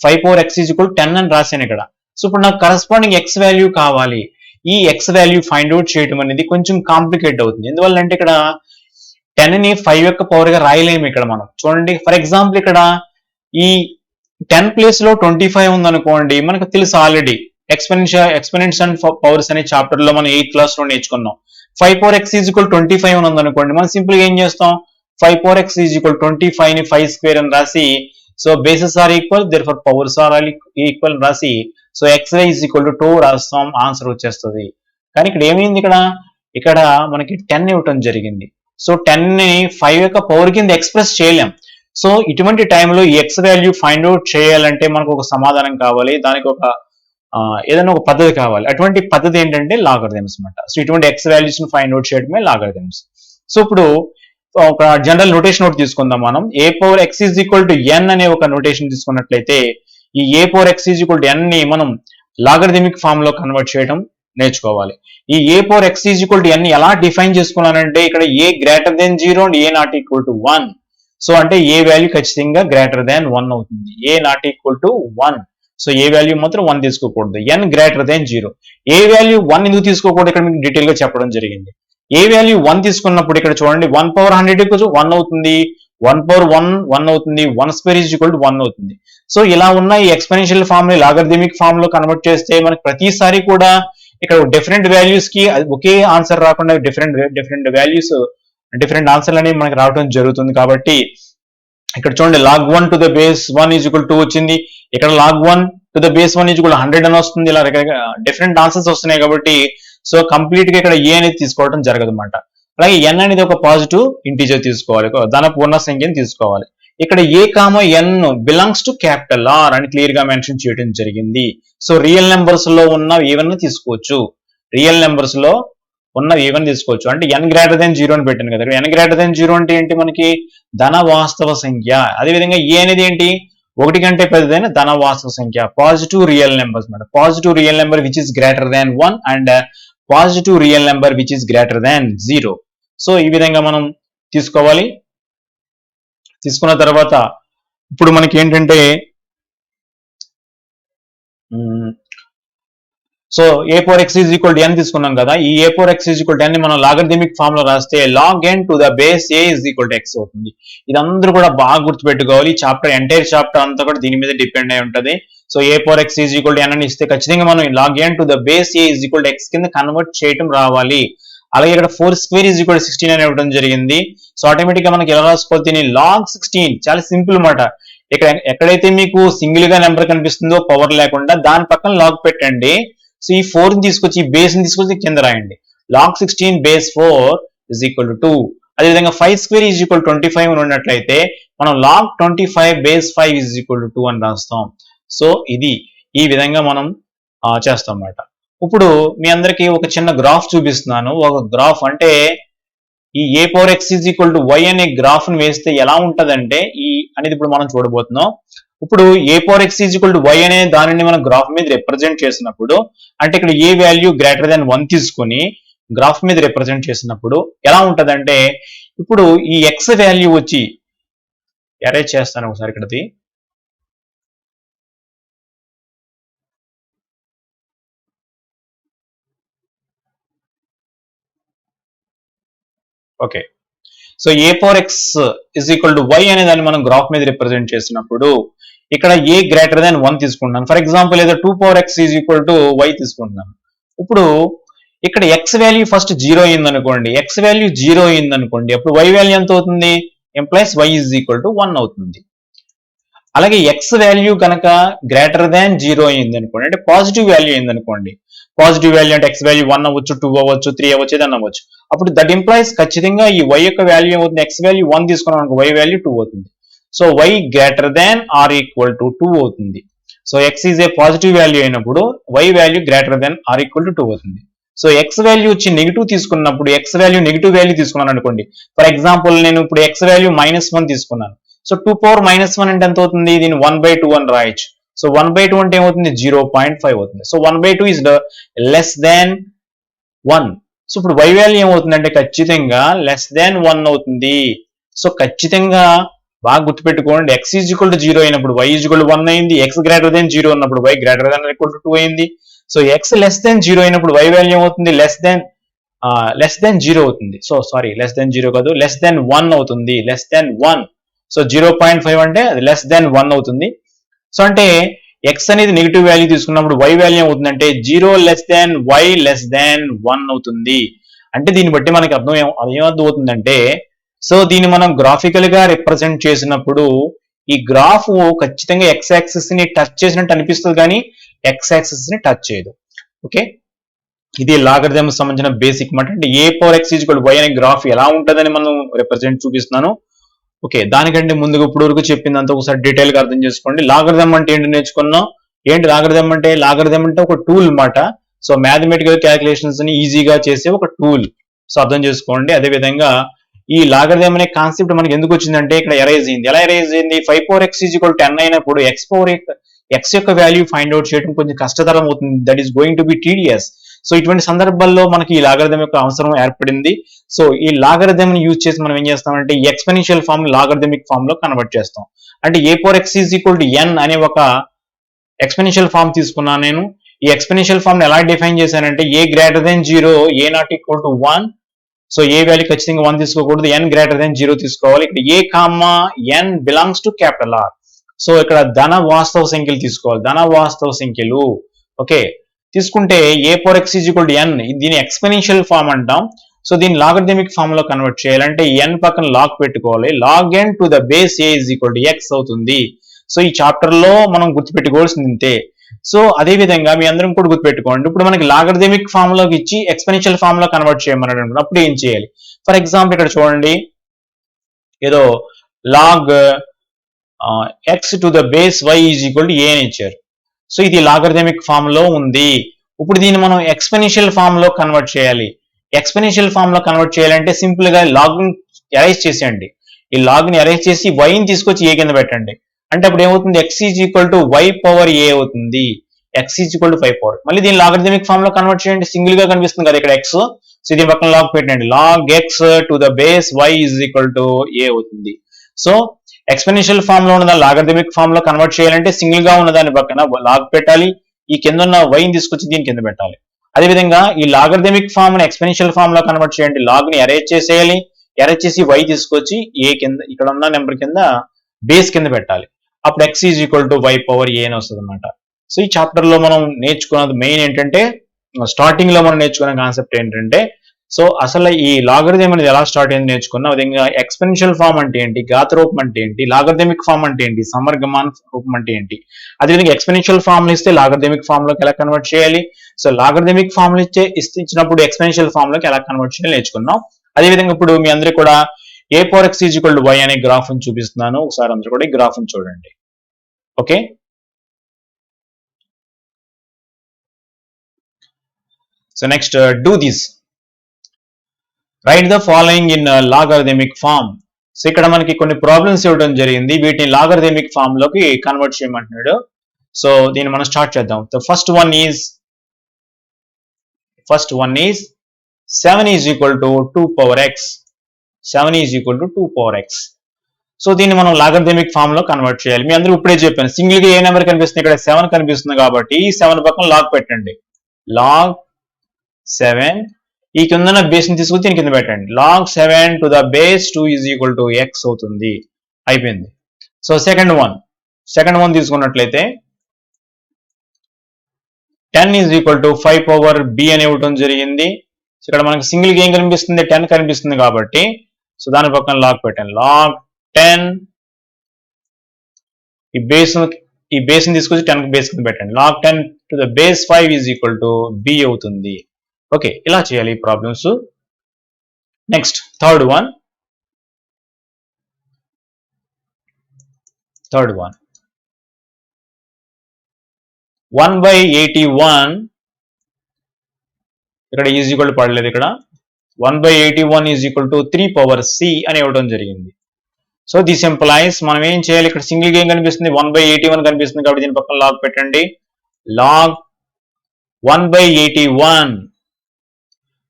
5 power x is equal to 10 అని రాశాను ఇక్కడ. సో ఇప్పుడు నాకు కరస్పాండింగ్ ఎక్స్ వాల్యూ కావాలి. ఈ ఎక్స్ వాల్యూ ఫైండ్ అవుట్ చేయడం అనేది కొంచెం కాంప్లికేట్ అవుతుంది. ఎందువల్ల అంటే ఇక్కడ 10 ని 5 యొక్క పవర్ గా రాయలేము. ఇక్కడ మనం చూడండి, ఫర్ ఎగ్జాంపుల్ ఇక్కడ ఈ 10 ప్లేస్ లో 25 ఉందనుకోండి, మనకు తెలుసు ఆల్రెడీ ఎక్స్పెనెన్స్ అండ్ పవర్స్ అనే చాప్టర్ లో మనం 8th క్లాస్ లో నేర్చుకున్నాం. 5 power x is equal 25 అని ఉందనుకోండి, మనం సింపుల్ గా ఏం చేస్తాం, 5 power x is equal 25 ని 5 square అని రాసి, so bases are equal therefore powers are equal రాసి, so xy is equal to 2 రాస్తాం, ఆన్సర్ వచ్చేస్తుంది. కానీ ఇక్కడ ఏమైంది, ఇక్కడ మనకి 10 ఇవ్వటం జరిగింది. సో 10 ని 5 యొక్క పవర్ కింద ఎక్స్ప్రెస్ చేయలేం. సో ఇటువంటి టైంలో ఈ ఎక్స్ వాల్యూ ఫైండ్ అవుట్ చేయాలంటే మనకు ఒక సమాధానం కావాలి, దానికి ఒక ఏదైనా ఒక పద్ధతి కావాలి. అటువంటి పద్ధతి ఏంటంటే లాగరిథమ్స్ అన్నమాట. సో ఇటువంటి ఎక్స్ వాల్యూస్ ని ఫైండ్ అవుట్ చేయడమే లాగరిథమ్స్. సో ఇప్పుడు ఒక జనరల్ నోటేషన్ ఒకటి తీసుకుందాం మనం. A power x is equal to n అనే ఒక నోటేషన్ తీసుకున్నట్లయితే ఈ a power x is equal to n ని మనం లాగరిథమిక్ ఫామ్ లో కన్వర్ట్ చేయడం నేర్చుకోవాలి. ఈ a power x is equal to n ని ఎలా డిఫైన్ చేసుకున్నానంటే ఇక్కడ a greater then 0 and a not equal to 1. So అంటే ఏ వాల్యూ ఖచ్చితంగా గ్రేటర్ దాన్ 1 అవుతుంది, a not equal to 1. So a value మాత్రం 1 తీసుకోకూడదు, ఎన్ గ్రేటర్ దాన్ 0. ఏ value 1 ఎందుకు తీసుకోకూడదు ఇక్కడ మీకు డీటెయిల్ గా చెప్పడం జరిగింది. ఏ వాల్యూ 1 తీసుకున్నప్పుడు ఇక్కడ చూడండి 1 power 100 1 అవుతుంది, 1 power 1 అవుతుంది, 1 square is equal to 1 అవుతుంది. సో ఇలా ఉన్న ఈ ఎక్స్పోనెన్షియల్ ఫామ్ ని లాగరిథమిక్ ఫామ్ లో కన్వర్ట్ చేస్తే మనకి ప్రతిసారి కూడా ఇక్కడ డిఫరెంట్ వాల్యూస్ కి ఒకే ఆన్సర్ రాకుండా డిఫరెంట్ వాల్యూస్ డిఫరెంట్ ఆన్సర్లు అనేవి మనకి రావడం జరుగుతుంది. కాబట్టి ఇక్కడ చూడండి log 1 to the base 1 is equal to 2 వచ్చింది, ఇక్కడ log 1 to the base 1 is equal to 100 అని వస్తుంది. ఇలా డిఫరెంట్ ఆన్సర్స్ వస్తున్నాయి కాబట్టి సో కంప్లీట్ గా ఇక్కడ ఏ అనేది తీసుకోవడం జరగదు అనమాట. అలాగే ఎన్ అనేది ఒక పాజిటివ్ ఇంటీజర్ తీసుకోవాలి, ధన పూర్ణ సంఖ్యని తీసుకోవాలి. ఇక్కడ ఏ కామ n belongs to capital are అని క్లియర్ గా మెన్షన్ చేయడం జరిగింది. సో రియల్ నెంబర్స్ లో ఉన్న ఏవన్నా తీసుకోవచ్చు, రియల్ నెంబర్స్ లో ఉన్న ఏవన్నీ తీసుకోవచ్చు. అంటే ఎన్ గ్రేటర్ దెన్ 0 అని పెట్టాను కదా, ఎన్ గ్రేటర్ దెన్ 0 అంటే ఏంటి, మనకి ధన వాస్తవ సంఖ్య. అదేవిధంగా ఏ అనేది ఏంటి, 1 కంటే పెద్దదైన ధన వాస్తవ సంఖ్య, పాజిటివ్ రియల్ నెంబర్స్ అన్నమాట. Positive real number which is greater than 1 and positive real number which is greater than 0. So ఈ విధంగా మనం తీసుకోవాలి. తీసుకున్న తర్వాత ఇప్పుడు మనకి ఏంటంటే so a power x is equal to n తీసుకున్నాం కదా, ఈ a power x is equal to n ని మనం లాగరిథమిక్ ఫామ్ లో రాస్తే log n to the base a is equal to x అవుతుంది. ఇదందరూ కూడా బాగా గుర్తుపెట్టుకోవాలి. ఈ చాప్టర్ ఎంటైర్ చాప్టర్ అంతా కూడా దీని మీద డిపెండ్ అయి ఉంటుంది. So a power x is equal to n అని ఇస్తే ఖచ్చితంగా మనం log n to the base a is equal to x కింద కన్వర్ట్ చేయడం రావాలి. అలాగే ఇక్కడ 4 square ఈజ్ ఈక్వల్ టు 16 అని ఇవ్వడం జరిగింది. సో ఆటోమేటిక్ గా మనకి ఎలా రాసుకోవాలి, లాగ్ 16 చాలా సింపుల్ మాట. ఇక్కడ ఎక్కడైతే మీకు సింగిల్ గా నెంబర్ కనిపిస్తుందో పవర్ లేకుండా దాని పక్కన లాగ్ పెట్టండి. సో ఈ 4 ని తీసుకొచ్చి ఈ బేస్ ని తీసుకొచ్చి కింద రాయండి. Log 16 base 4 is equal to 2. అదేవిధంగా 5 square ఈజ్ ఈక్వల్ 25 అని ఉన్నట్లయితే మనం log 25 base 5 is equal to 2 అని రాస్తాం. సో ఇది ఈ విధంగా మనం చేస్తాం అన్నమాట. ఇప్పుడు మీ అందరికి ఒక చిన్న గ్రాఫ్ చూపిస్తున్నాను. ఒక గ్రాఫ్ అంటే ఈ a power x is equal to y అనే గ్రాఫ్ ని వేస్తే ఎలా ఉంటదంటే ఈ అనేది ఇప్పుడు మనం చూడబోతున్నాం. ఇప్పుడు a power x is equal to y అనే దానిని మనం గ్రాఫ్ మీద రిప్రజెంట్ చేసినప్పుడు అంటే ఇక్కడ ఏ వాల్యూ గ్రేటర్ దాన్ 1 తీసుకొని గ్రాఫ్ మీద రిప్రజెంట్ చేసినప్పుడు ఎలా ఉంటదంటే ఇప్పుడు ఈ ఎక్స్ వాల్యూ వచ్చి అరేంజ్ చేస్తాను ఒకసారి ఇక్కడది. Okay, so a power x is equal to y అనే దాన్ని మనం గ్రాఫ్ మీద రిప్రజెంట్ చేసినప్పుడు ఇక్కడ ఏ గ్రేటర్ దాన్ 1 తీసుకుంటున్నాను. ఫర్ ఎగ్జాంపుల్ ఏదో 2 power x is equal to y తీసుకుంటున్నాను. ఇప్పుడు ఇక్కడ ఎక్స్ వాల్యూ ఫస్ట్ జీరో అయింది అనుకోండి, ఎక్స్ వాల్యూ జీరో అయింది అనుకోండి, అప్పుడు వై వాల్యూ ఎంత అవుతుంది, implies y is equal to 1 అవుతుంది. అలాగే ఎక్స్ వాల్యూ కనుక గ్రేటర్ దాన్ జీరో అయింది అనుకోండి, అంటే పాజిటివ్ వాల్యూ అయింది అనుకోండి, పాజిటివ్ వాల్యూ అంటే ఎక్స్ వాల్యూ 1 అవ్వచ్చు, 2 అవ్వచ్చు, 3 అవ్వచ్చు, ఏదైనా అవ్వచ్చు, అప్పుడు దట్ ఎంప్లాయిస్ ఖచ్చితంగా ఈ వై యొక్క వాల్యూ ఏమవుతుంది, ఎక్స్ వాల్యూ 1 తీసుకున్నాం అనుకో, వై వాల్యూ 2 అవుతుంది. So y greater than or equal to 2 అవుతుంది. So x is a positive value అయినప్పుడు y value greater than or equal to 2 అవుతుంది. సో ఎక్స్ వాల్యూ వచ్చి నెగిటివ్ తీసుకున్నప్పుడు, ఎక్స్ వాల్యూ నెగిటివ్ వాల్యూ తీసుకున్నాను అనుకోండి, ఫర్ ఎగ్జాంపుల్ నేను ఇప్పుడు ఎక్స్ వాల్యూ -1 తీసుకున్నాను. సో 2⁻−1 అంటే ఎంత అవుతుంది, దీన్ని 1/2 అని రాయొచ్చు. సో 1/2 అంటే ఏమవుతుంది, 0.5 అవుతుంది. So 1/2 is less than 1. So ఇప్పుడు వై వాల్యూ ఏమవుతుంది అంటే ఖచ్చితంగా లెస్ దాన్ 1 అవుతుంది. సో ఖచ్చితంగా బాగా గుర్తుపెట్టుకోండి, ఎక్స్ ఈజ్ ఈక్వల్ టు 0 అయినప్పుడు వై ఈజ్ ఈక్వల్ టు 1 అయింది, ఎక్స్ గ్రేటర్ దాన్ 0 ఉన్నప్పుడు y greater than equal to 2 అయింది. సో ఎక్స్ లెస్ దాన్ 0 అయినప్పుడు వై వాల్యూ ఏమవుతుంది, లెస్ దాన్ 0 అవుతుంది. సో సారీ, లెస్ దాన్ 0 కాదు, లెస్ దాన్ 1 అవుతుంది, లెస్ దాన్ 1. సో 0.5 అంటే అది లెస్ దాన్ 1 అవుతుంది. సో అంటే ఎక్స్ అనేది నెగిటివ్ వాల్యూ తీసుకున్నప్పుడు వై వాల్యూ ఏమవుతుందంటే 0 less than y less than 1 అవుతుంది. అంటే దీన్ని బట్టి మనకి ఏమర్థం అవుతుందంటే, సో దీన్ని మనం గ్రాఫికల్ గా రిప్రజెంట్ చేసినప్పుడు ఈ గ్రాఫ్ ఖచ్చితంగా ఎక్స్ యాక్సిస్ ని టచ్ చేసినట్టు అనిపిస్తుంది, కానీ ఎక్స్ యాక్సిస్ ని టచ్ చేయదు. ఓకే, ఇది లాగరిథమ్ సంబంధించిన బేసిక్ మాట. అంటే a power X equal why అనే గ్రాఫ్ ఎలా ఉంటుందని మనం రిప్రజెంట్ చూపిస్తున్నాను. ఓకే, దానికంటే ముందుగా ఇప్పుడు వరకు చెప్పిందంతా ఒకసారి డీటెయిల్ గా అర్థం చేసుకోండి. లాగరిథమ్ అంటే ఏంటి నేర్చుకున్నాం. ఏంటి లాగరిథమ్ అంటే? లాగరిథమ్ అంటే ఒక టూల్ అన్నమాట. సో మ్యాథమెటికల్ క్యాలిక్యులేషన్స్ ని ఈజీగా చేసే ఒక టూల్. సో అర్థం చేసుకోండి. అదే విధంగా ఈ లాగరిథమ్ అనే కాన్సెప్ట్ మనకి ఎందుకు వచ్చిందంటే ఇక్కడ ఎరైజ్ అయింది. ఎలా ఎరైజ్ అయింది? 5 × x 10 అయినప్పుడు ఎక్స్ యొక్క వాల్యూ ఫైండ్ అవుట్ చేయడం కొంచెం కష్టతరం అవుతుంది. That is going to be tedious. So ఇటువంటి సందర్భాల్లో మనకి ఈ లాగరిథమ్ యొక్క అవసరం ఏర్పడింది. సో ఈ లాగరిథమ్ ని యూజ్ చేసి మనం ఏం చేస్తామంటే ఈ ఎక్స్పెన్షియల్ ఫామ్ లాగరిథమిక్ ఫామ్ లో కన్వర్ట్ చేస్తాం. అంటే a పవర్ x n అనే ఒక ఎక్స్పెన్షియల్ ఫామ్ తీసుకున్నాను నేను. ఈ ఎక్స్పెన్షియల్ ఫామ్ ని ఎలా డిఫైన్ చేశానంటే a greater then 0, a not equal to 1. So a value ఖచ్చితంగా 1 తీసుకోకూడదు, n గ్రేటర్ దెన్ 0 తీసుకోవాలి. ఇక్కడ a comma n belongs to capital R. So ఇక్కడ ధన వాస్తవ సంఖ్యలు తీసుకోవాలి, ధన వాస్తవ సంఖ్యలు. ఓకే, తీసుకుంటే a పవర్ x n, దీని ఎక్స్పెన్షియల్ ఫామ్ అంటాం. సో దీన్ని లాగరిథమిక్ ఫామ్ లో కన్వర్ట్ చేయాలంటే n పక్కన లాగ్ పెట్టుకోవాలి. Log n to the base a x అవుతుంది. సో ఈ చాప్టర్ లో మనం గుర్తుపెట్టుకోవాల్సింది ఇంతే. సో అదే విధంగా మీ అందరం కూడా గుర్తుపెట్టుకోండి. ఇప్పుడు మనకి లాగరిథమిక్ ఫామ్ లోకి ఇచ్చి ఎక్స్పెన్షియల్ ఫామ్ లో కన్వర్ట్ చేయమన్నాడు అనుకోండి, అప్పుడు ఏం చేయాలి? ఫర్ ఎగ్జాంపుల్ ఇక్కడ చూడండి, ఏదో log x to the base y a అని ఇచ్చారు. సో ఇది లాగరిథమిక్ ఫామ్ లో ఉంది. ఇప్పుడు దీన్ని మనం ఎక్స్పెన్షియల్ ఫామ్ లో కన్వర్ట్ చేయాలి. ఎక్స్పెన్షియల్ ఫామ్ లో కన్వర్ట్ చేయాలంటే సింపుల్ గా లాగ్ ని ఎరైజ్ చేసేయండి. ఈ లాగ్ ని ఎరైజ్ చేసి y ని తీసుకొచ్చి a కింద పెట్టండి. అంటే అప్పుడు ఏమవుతుంది? x y పవర్ a అవుతుంది. x 5 power. మళ్ళీ దీన్ని లాగరిథమిక్ ఫామ్ లో కన్వర్ట్ చేయండి. సింగిల్ గా కనిపిస్తుంది కదా ఇక్కడ x. సో దీని పక్కన లాగ్ పెట్టండి. Log x to the base y a అవుతుంది. సో ఎక్స్పెన్షియల్ ఫామ్ లో ఉన్న లాగరిథమిక్ ఫామ్ లో కన్వర్ట్ చేయాలంటే సింగిల్ గా ఉన్న దాని పక్కన లాగ్ పెట్టాలి, ఈ కింద ఉన్న y ని తీసుకొచ్చి దీని కింద పెట్టాలి. అదేవిధంగా ఈ లాగరిథమిక్ ఫామ్ ని ఎక్స్పెన్షియల్ ఫామ్ లో కన్వర్ట్ చేయండి. లాగ్ ని అరేంజ్ చేసేయాలి, అరేంజ్ చేసి y తీసుకొచ్చి a కింద, ఇక్కడ ఉన్న నెంబర్ కింద బేస్ కింద పెట్టాలి. అప్పుడు x y పవర్ a అని వస్తుంది అనమాట. సో ఈ చాప్టర్ లో మనం నేర్చుకున్నది మెయిన్ ఏంటంటే, స్టార్టింగ్ లో మనం నేర్చుకున్న కాన్సెప్ట్ ఏంటంటే, సో అసలు ఈ లాగరిథం అనేది ఎలా స్టార్ట్ అయింది నేర్చుకున్నాం. అదేవిధంగా ఎక్స్పెన్షియల్ ఫామ్ అంటే ఏంటి, ఘాత రూపం అంటే ఏంటి, లాగరిథమిక్ ఫామ్ అంటే ఏంటి, సమర్గమాన రూపం అంటే ఏంటి, అదేవిధంగా ఎక్స్పెన్షియల్ ఫామ్ ఇస్తే లాగరిథమిక్ ఫామ్ లోకి ఎలా కన్వర్ట్ చేయాలి, సో లాగరిథమిక్ ఫామ్ ఇచ్చినప్పుడు ఎక్స్పెన్షియల్ ఫామ్ లోకి ఎలా కన్వర్ట్ చేయాలి నేర్చుకున్నాం. అదేవిధంగా ఇప్పుడు మీ అందరికీ కూడా a పవర్ x y అనే గ్రాఫ్ ని చూపిస్తున్నాను. ఒకసారి అందరూ కూడా ఈ గ్రాఫ్ ని చూడండి. Okay, so next do this. Right the following in logarithmic form. So ఇక్కడ మనకి కొన్ని ప్రాబ్లమ్స్ ఇవ్వడం జరిగింది, వీటిని లాగరిథమిక్ ఫామ్ లోకి కన్వర్ట్ చేయమంటున్నాడు. సో దీన్ని మనం స్టార్ట్ చేద్దాం. The first one is 7 is equal to 2 power x. 7 is equal to 2 power x. So దీన్ని మనం లాగరిథమిక్ ఫామ్ లో కన్వర్ట్ చేయాలి. మీ అందరూ ఇప్పుడే చెప్పాను, సింగిల్ గా ఏ నెంబర్ కనిపిస్తుంది, ఇక్కడ 7 కనిపిస్తుంది కాబట్టి ఈ 7 పక్కన లాగ్ పెట్టండి. లాగ్ 7, ఈ కింద బేస్ ని తీసుకొచ్చి దీని కింద పెట్టండి. Log 7 to the base 2 is equal to x అవుతుంది. అయిపోయింది. సో సెకండ్ వన్ తీసుకున్నట్లయితే 10 is equal to 5 power b అని ఇవ్వడం జరిగింది. సో ఇక్కడ మనకి సింగిల్ గా ఏం కనిపిస్తుంది, 10 కనిపిస్తుంది కాబట్టి సో దాని పక్కన లాగ్ పెట్టండి. లాగ్ 10 ఈ బేస్ ని తీసుకొచ్చి 10 కి బేస్ కింద పెట్టండి. Log 10 to the base 5 is equal to b అవుతుంది. ఓకే, ఇలా చేయాలి ఈ ప్రాబ్లమ్స్. నెక్స్ట్ థర్డ్ వన్ 1/81 ఇక్కడ ఈజ్ ఈక్వల్ పడలేదు. ఇక్కడ 1/81 is equal to 3 power c అని ఇవ్వడం జరిగింది. సో దిస్ ఎంప్లాయిస్ మనం ఏం చేయాలి, ఇక్కడ సింగిల్ గా ఏం కనిపిస్తుంది, 1/81 కనిపిస్తుంది కాబట్టి దీని పక్కన లాగ్ పెట్టండి. లాగ్ 1/81,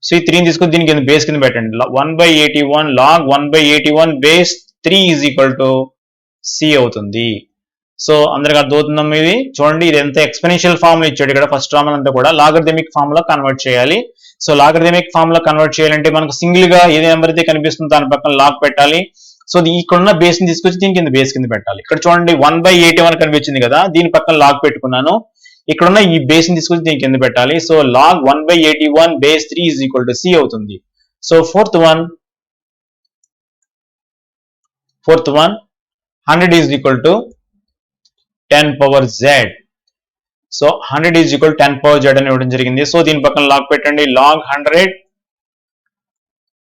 సో ఈ 3 తీసుకొని దీనికి కింద బేస్ కింద పెట్టండి. 1/81 log 1/81 base 3 is equal to c అవుతుంది. సో అందరికి అర్థమవుతుందమ్మా ఇది. చూడండి, ఇది ఎంత ఎక్స్పెన్షియల్ ఫార్మ్ లో ఇచ్చాడు. ఇక్కడ ఫస్ట్ రామన్ అంతా కూడా లాగరిథమిక్ ఫార్మ్ లో కన్వర్ట్ చేయాలి. సో లాగరిథమిక్ ఫార్మ్ లో కన్వర్ట్ చేయాలంటే మనకు సింగిల్ గా ఏది నెంబర్ అయితే కనిపిస్తుందో దాని పక్కన లాగ్ పెట్టాలి. సో ఇక్కడ ఉన్న బేస్ ని తీసుకొచ్చి దీని కింద బేస్ కింద పెట్టాలి. ఇక్కడ చూడండి 1/81 కనిపించింది కదా, దీని పక్కన లాగ్ పెట్టుకున్నాను. ఇక్కడ ఉన్న ఈ బేస్ ని తీసుకొచ్చి దీని కింద పెట్టాలి. So log 1/81 base 3 is equal to c అవుతుంది. So fourth one 100 is equal to 10 power z. So 100 is equal 10 power z అని ఇవ్వడం జరిగింది. సో దీని పక్కన లాగ్ పెట్టండి. Log 100,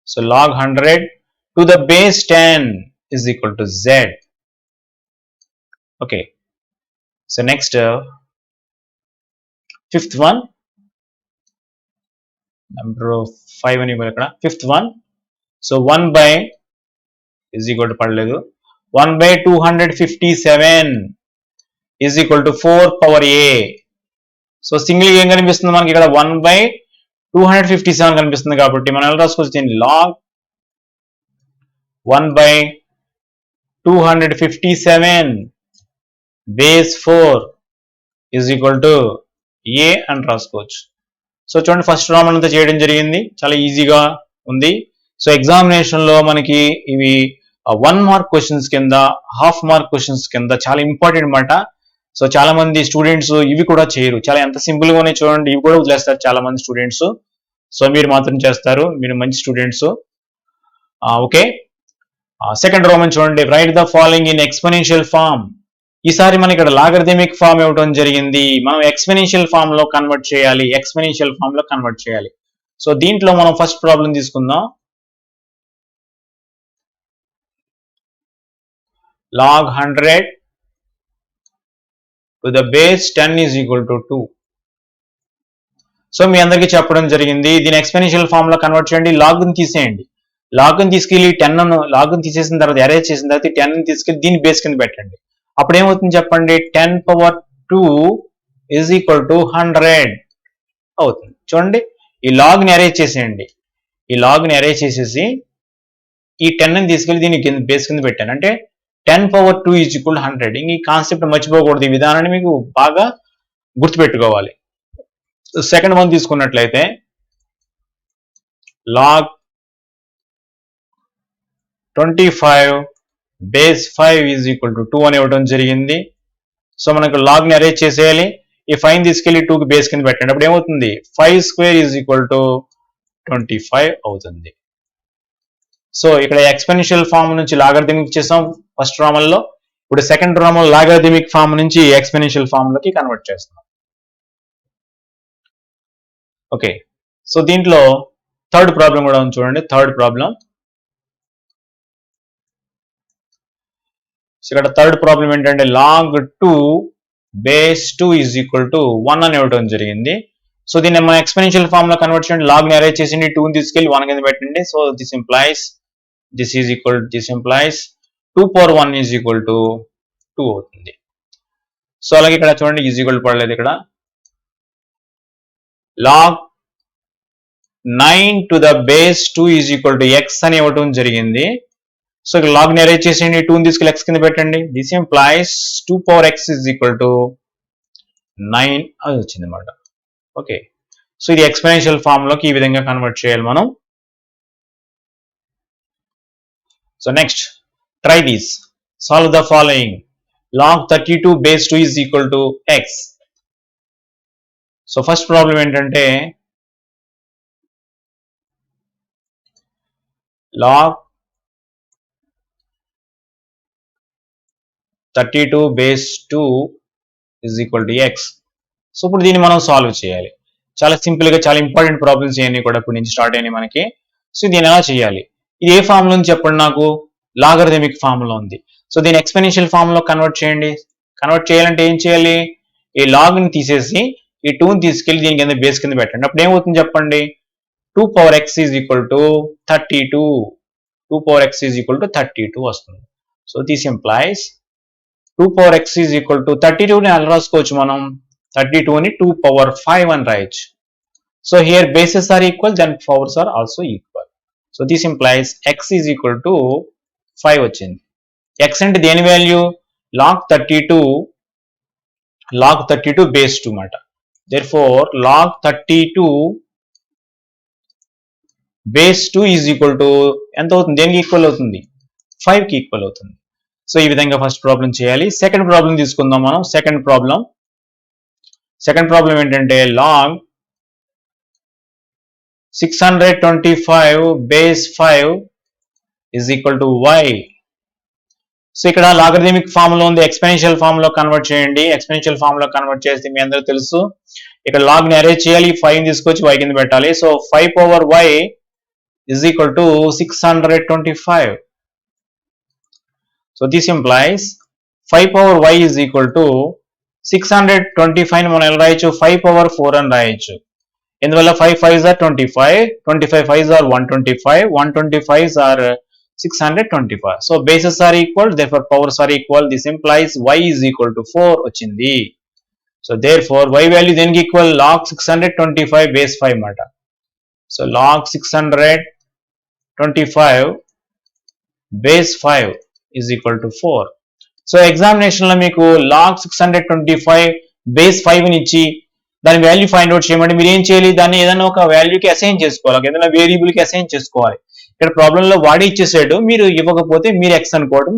so log 100 to the base 10 is equal to z. Okay, so next fifth one number 5 అని ఇవ్వాలి ఇక్కడ. Fifth one, so 1 is equal to పడలేదు. 1/257 is equal to 4 power A. So single ఏం కనిపిస్తుంది మనకి ఇక్కడ, 1/257 కనిపిస్తుంది కాబట్టి మనం ఎలా రాసుకోవచ్చు దీన్ని, log 1/257 base 4 is equal to a అని రాసుకోవచ్చు. సో చూడండి, ఫస్ట్ రామన్ అంతా చేయడం జరిగింది, చాలా ఈజీగా ఉంది. సో ఎగ్జామినేషన్ లో మనకి ఇవి 1 మార్క్ క్వశ్చన్స్ కింద, హాఫ్ మార్క్ క్వశ్చన్స్ కింద చాలా ఇంపార్టెంట్ అన్నమాట. సో చాలా మంది స్టూడెంట్స్ ఇవి కూడా చేయరు, చాలా ఎంత సింపుల్ గా ఉన్నాయి చూడండి, ఇవి కూడా వదిలేస్తారు చాలా మంది స్టూడెంట్స్. సో మీరు మాత్రం చేస్తారు, మీరు మంచి స్టూడెంట్స్. ఓకే, సెకండ్ రోమన్ చూడండి, write the following in exponential form. ఈసారి మనకి ఇక్కడ లాగరిథమిక్ ఫార్మ్ ఇవ్వడం జరిగింది, మనం ఎక్స్పోనెన్షియల్ ఫార్మ్ లో కన్వర్ట్ చేయాలి. సో దీంట్లో మనం ఫస్ట్ ప్రాబ్లం తీసుకుందాం. log 100 to the base 10 is equal to 2. So మీ అందరికీ చెప్పడం జరిగింది, దీని ఎక్స్పోనెన్షియల్ ఫార్మ్ లో కన్వర్ట్ చేయండి. లాగ్ ని తీసేయండి, లాగ్ ని తీసుకెళ్లి 10 లాగ్ ని తీసేసిన తర్వాత అరేంజ్ చేసిన తర్వాత 10 ని తీసుకెళ్లి దీని బేస్ కింద పెట్టండి. అప్పుడు ఏమవుతుంది చెప్పండి, 10 పవర్ 2 is equal to 100 అవుతుంది. చూడండి, ఈ లాగ్ ని అరేంజ్ చేసేయండి. ఈ లాగ్ ని అరేంజ్ చేసేసి ఈ 10 ని తీసుకెళ్లి దీని బేస్ కింద పెట్టాను అంటే 10 పవర్ 2 ఈజ్ ఈక్వల్ 100. ఇంక ఈ కాన్సెప్ట్ మర్చిపోకూడదు, ఈ విధానాన్ని మీకు బాగా గుర్తుపెట్టుకోవాలి. సెకండ్ వన్ తీసుకున్నట్లయితే log 25 base 5 is equal to 2 అని ఇవ్వడం జరిగింది. సో మనకు లాగ్ ని అరేంజ్ చేసేయాలి. ఈ 5 తీసుకెళ్లి 2 కి బేస్ కింద పెట్టండి. అప్పుడు ఏమవుతుంది, 5 స్క్వేర్ ఈజ్ ఈక్వల్ టు 25 అవుతుంది. సో ఇక్కడ ఎక్స్పోనెన్షియల్ ఫార్మ్ నుంచి లాగరిథమిక్ చేసాం ఫస్ట్ రామన్ లో. ఇప్పుడు సెకండ్ రామన్ లాగరిథమిక్ ఫార్మ్ నుంచి ఎక్స్పోనెన్షియల్ ఫార్మ్ లోకి కన్వర్ట్ చేస్తున్నాం. ఓకే, సో దీంట్లో థర్డ్ ప్రాబ్లం కూడా ఉంది చూడండి. థర్డ్ ప్రాబ్లం, ఇక్కడ థర్డ్ ప్రాబ్లం ఏంటంటే log 2 base 2 is equal to 1 అని ఇవ్వడం జరిగింది. సో దీన్ని మనం ఎక్స్పోనెన్షియల్ ఫార్మ్ లో కన్వర్ట్ చేయండి. లాగ్ ని అరేంజ్ చేసింది, 2 ని తీసుకెళ్లి 1 కింద పెట్టండి. So this implies 2 power 1 is equal to 2 అవుతుంది. సో అలాగే ఇక్కడ చూడండి, ఈజ్ ఈక్వల్ పడలేదు. ఇక్కడ log 9 to the base 2 is equal to x అని ఇవ్వడం జరిగింది. సో ఇక్కడ లాగ్ ని అరేంజ్ చేసేయండి, 2 ని తీసుకెళ్లి ఎక్స్ కింద పెట్టండి. This implies 2 power x is equal to 9 అది వచ్చింది అన్నమాట. ఓకే, సో ఇది ఎక్స్పోనెన్షియల్ ఫార్మ్ లోకి ఈ విధంగా కన్వర్ట్ చేయాలి మనం. So next try this, solve the following. log 32 base 2 is equal to x. So first problem ఏంటంటే log 32 base 2 is equal to x. So ఇప్పుడు దీన్ని మనం సాల్వ్ చేయాలి. చాలా సింపుల్ గా చాలా ఇంపార్టెంట్ ప్రాబ్లమ్స్ ఇవన్నీ కూడా ఇప్పుడు నుంచి స్టార్ట్ అయినాయి మనకి. సో దీన్ని ఎలా చేయాలి? ఇది ఏ ఫామ్ లో ఉంది చెప్పండి నాకు? లాగరిథమిక్ ఫామ్ లో ఉంది. సో దీన్ని ఎక్స్పోనెన్షియల్ ఫామ్ లో కన్వర్ట్ చేయండి. కన్వర్ట్ చేయాలంటే ఏం చేయాలి? ఈ లాగ్ ని తీసేసి ఈ 2 ని తీసుకెళ్లి దీని కింద బేస్ కింద పెట్టండి. అప్పుడు ఏమవుతుంది చెప్పండి? 2 power x is equal to 32. 2 power x is equal to 32 వస్తుంది. So this implies 2 power x is equal to 32 ని ఎలా రాసుకోవచ్చు మనం? 32 ని 2 power 5 అని రాయొచ్చు. So here bases are equal, then powers are also equal. So this implies x is equal to 5 వచ్చింది. x అంటే దేని వాల్యూ? log 32 base 2 మాట. therefore log 32 base 2 is equal to ఎంత అవుతుంది? దేనికి ఈక్వల్ అవుతుంది? 5 కి ఈక్వల్ అవుతుంది. సో ఈ విధంగా ఫస్ట్ ప్రాబ్లం చేయాలి. సెకండ్ ప్రాబ్లం తీసుకుందాం మనం. సెకండ్ ప్రాబ్లం ఏంటంటే log 625 base 5 is equal to y. So ఇక్కడ లాగరిథమిక్ ఫామ్ లో ఉంది, ఎక్స్పోనెన్షియల్ ఫామ్ లో కన్వర్ట్ చేయండి. ఎక్స్పోనెన్షియల్ ఫామ్ లో కన్వర్ట్ చేస్తే మీ అందరూ తెలుసు ఇక్కడ లాగ్ ని అరేంజ్ చేయాలి, 5 ని తీసుకొచ్చి y కింద పెట్టాలి. So 5 power y is equal to 625. So this implies 5 power y is equal to 625 ని మనం ఎలా రాయొచ్చు? 5 power 4 అని రాయొచ్చు. ఇందువల్ల 5 5s are 25, 25 5s are 125, 125s are 625. So bases are equal, therefore powers are equal. This implies y is equal to 4 వచ్చింది. So therefore y value దేనికి equal? log 625 base 5 మాట. So log 625 base 5 is equal to 4. So examination లో మీకు log 625 base 5 ని ఇచ్చి దాని value find out చేయమంటే మీరు ఏం చేయాలి? దాన్ని ఏదైనా ఒక వాల్యూకి అసైన్ చేసుకోవాలి, ఏదైనా వేరియబుల్ కి అసైన్ చేసుకోవాలి. ఇక్కడ ప్రాబ్లం లో వాడి ఇచ్చేసాడు, మీరు ఇవ్వకపోతే మీరు ఎక్స్ అనుకోవడం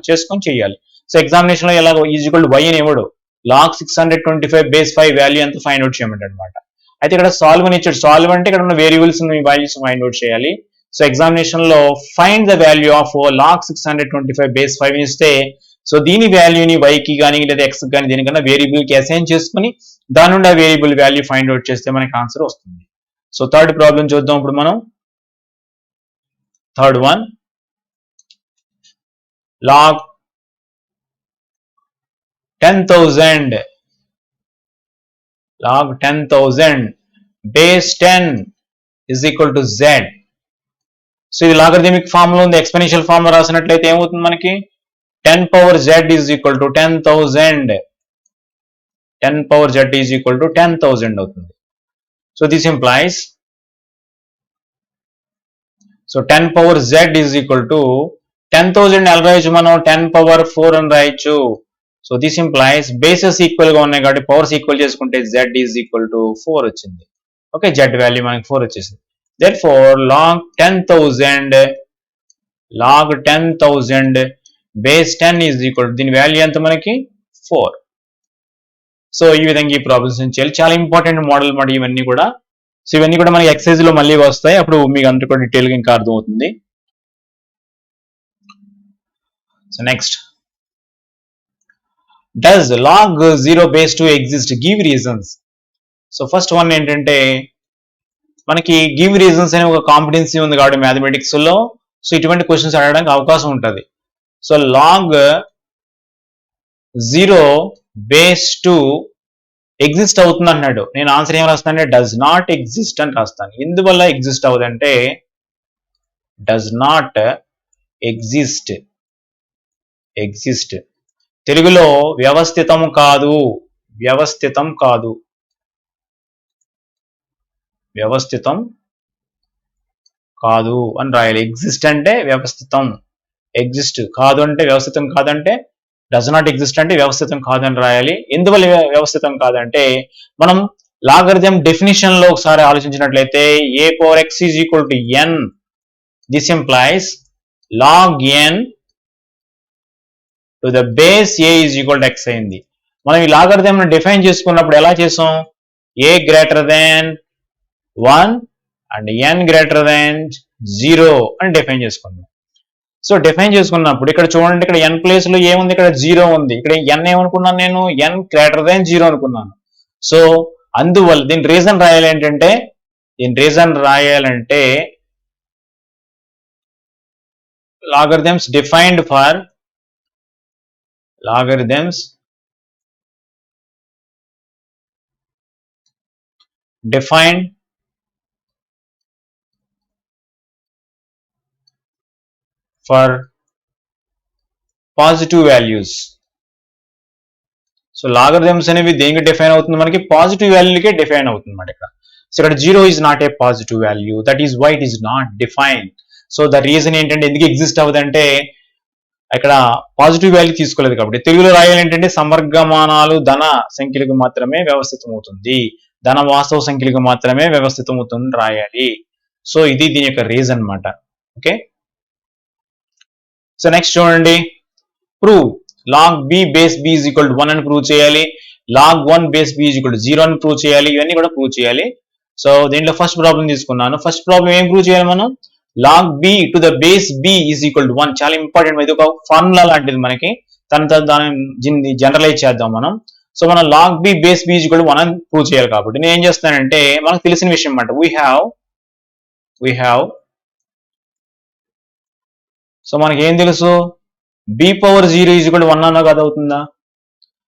చేసుకొని చేయాలి. సో ఎగ్జామినేషన్ లో ఎలా ఈజ్వల్ టు y అని ఇవ్వడు, log 625 base 5 వాల్యూ ఎంత ఫైండ్ అవుట్ చేయమంటాడు అనమాట. అయితే ఇక్కడ సాల్వ్ అని ఇచ్చాడు. సాల్వ్ అంటే ఇక్కడ ఉన్న వేరియబుల్స్ వాల్యూస్ ఫైండ్ అవుట్ చేయాలి. సో ఎగ్జామినేషన్ లో find the value of log 625 base 5 ఇస్తే సో దీని వాల్యూని y కి కానీ లేదా x కి కానీ దేనికన్నా వేరియబుల్ కి అసైన్ చేసుకుని దాని నుండి ఆ వేరియబుల్ వాల్యూ ఫైండ్ అవుట్ చేస్తే మనకి ఆన్సర్ వస్తుంది. సో థర్డ్ ప్రాబ్లం చూద్దాం ఇప్పుడు మనం. Third one, log 10,000 base 10 is equal to z. So ఇది లాగరిథమిక్ ఫామ్ లో ఉంది. ఎక్స్పోనెన్షియల్ ఫామ్ లో రాసినట్లయితే ఏమవుతుంది మనకి? 10 power z is equal to 10,000. 10 power z is equal to 10,000 అవుతుంది. So this implies so 10 power z is equal to 10,000 ఎలా రాయొచ్చు మనం? 10 power 4 అని రాయొచ్చు. So this implies bases equal గా ఉన్నాయి కాబట్టి పవర్స్ ఈక్వల్ చేసుకుంటే z is equal to 4 వచ్చింది. ఓకే, z వాల్యూ మనకి 4 వచ్చేసింది. therefore log 10,000 base 10 is equal to దీని వాల్యూ ఎంత మనకి? 4. సో ఈ విధంగా ఈ ప్రాబ్లమ్స్ చేయాలి. చాలా ఇంపార్టెంట్ మోడల్ మాట ఇవన్నీ కూడా. సో ఇవన్నీ కూడా మనకి ఎక్సైజ్ లో మళ్ళీ వస్తాయి, అప్పుడు మీకు అందరూ కూడా డీటెయిల్ గా ఇంకా అర్థమవుతుంది. So next, does log 0 base 2 exist? Give reasons. So first one ఏంటంటే మనకి గివ్ రీజన్స్ అనే ఒక కాంపిటెన్సీ ఉంది కాబట్టి మ్యాథమెటిక్స్ లో సో ఇటువంటి క్వశ్చన్స్ అడగడానికి అవకాశం ఉంటుంది. సో log 0 base 2 ఎగ్జిస్ట్ అవుతుంది అన్నాడు. నేను ఆన్సర్ ఏం రాస్తానంటే డస్ నాట్ ఎగ్జిస్ట్ అని రాస్తాను. ఎందువల్ల ఎగ్జిస్ట్ అవుదంటే డస్ నాట్ ఎగ్జిస్ట్ తెలుగులో వ్యవస్థితం కాదు అని రాయాలి. ఎగ్జిస్ట్ అంటే వ్యవస్థితం, ఎగ్జిస్ట్ కాదు అంటే వ్యవస్థితం కాదంటే డస్ నాట్ ఎగ్జిస్ట్ అంటే వ్యవస్థితం కాదని రాయాలి. ఎందువల్ల వ్యవస్థితం కాదంటే మనం లాగరిథం డెఫినిషన్ లో ఒకసారి ఆలోచించినట్లయితే a power x is equal to n. This implies log n to the base a is equal to x అయింది. మనం ఈ లాగరిథం డిఫైన్ చేసుకున్నప్పుడు ఎలా చేసాం? a greater than 1 and n greater than 0 అని డిఫైన్ చేసుకున్నాం. సో డిఫైన్ చేసుకున్నప్పుడు ఇక్కడ చూడండి, ఇక్కడ n ప్లేస్ లో ఏముంది, ఇక్కడ 0 ఉంది. ఇక్కడ n ఏమనుకున్నాను నేను, n గ్రేటర్ దాన్ 0 అనుకున్నాను. సో అందువల్ల దీని రీజన్ రాయాలంటే logarithms defined for positive values. So logarithms అనేవి దేనికి డిఫైన్ అవుతుంది, మనకి పాజిటివ్ వాల్యూకే డిఫైన్ అవుతుంది అన్నమాట ఇక్కడ. సో ఇక్కడ 0 is not a positive value, that is why it is not define. So the reason ఏంటంటే ఎందుకు ఎగ్జిస్ట్ అవ్వదంటే ఇక్కడ పాజిటివ్ వాల్యూ తీసుకోలేదు కాబట్టి. తెలుగులో రాయాలి ఏంటంటే సమర్గమానాలు ధన సంఖ్యలకు మాత్రమే వ్యవస్థితమవుతుంది, ధన వాస్తవ సంఖ్యలకు మాత్రమే వ్యవస్థితమవుతుంది రాయాలి. సో ఇది దీని యొక్క రీజన్ అన్నమాట. ఓకే, సో నెక్స్ట్ చూడండి, prove log b base b is equal to 1 అని ప్రూవ్ చేయాలి, log 1 base b is equal to 0 అని ప్రూవ్ చేయాలి. ఇవన్నీ కూడా ప్రూవ్ చేయాలి. సో దీంట్లో ఫస్ట్ ప్రాబ్లం తీసుకున్నాను. ఫస్ట్ ప్రాబ్లం ఏం ప్రూవ్ చేయాలి మనం, log b to the base b is equal to 1. చాలా ఇంపార్టెంట్, ఇది ఒక ఫార్ములా లాంటిది మనకి, దాన్ని జనరలైజ్ చేద్దాం మనం. సో మనం log b base b is equal to 1 అని ప్రూవ్ చేయాలి కాబట్టి నేను ఏం చేస్తానంటే, మనకు తెలిసిన విషయం అన్నమాట, we have సో మనకి ఏం తెలుసు, b power 0 is equal to 1 అన్నా కదా అవుతుందా.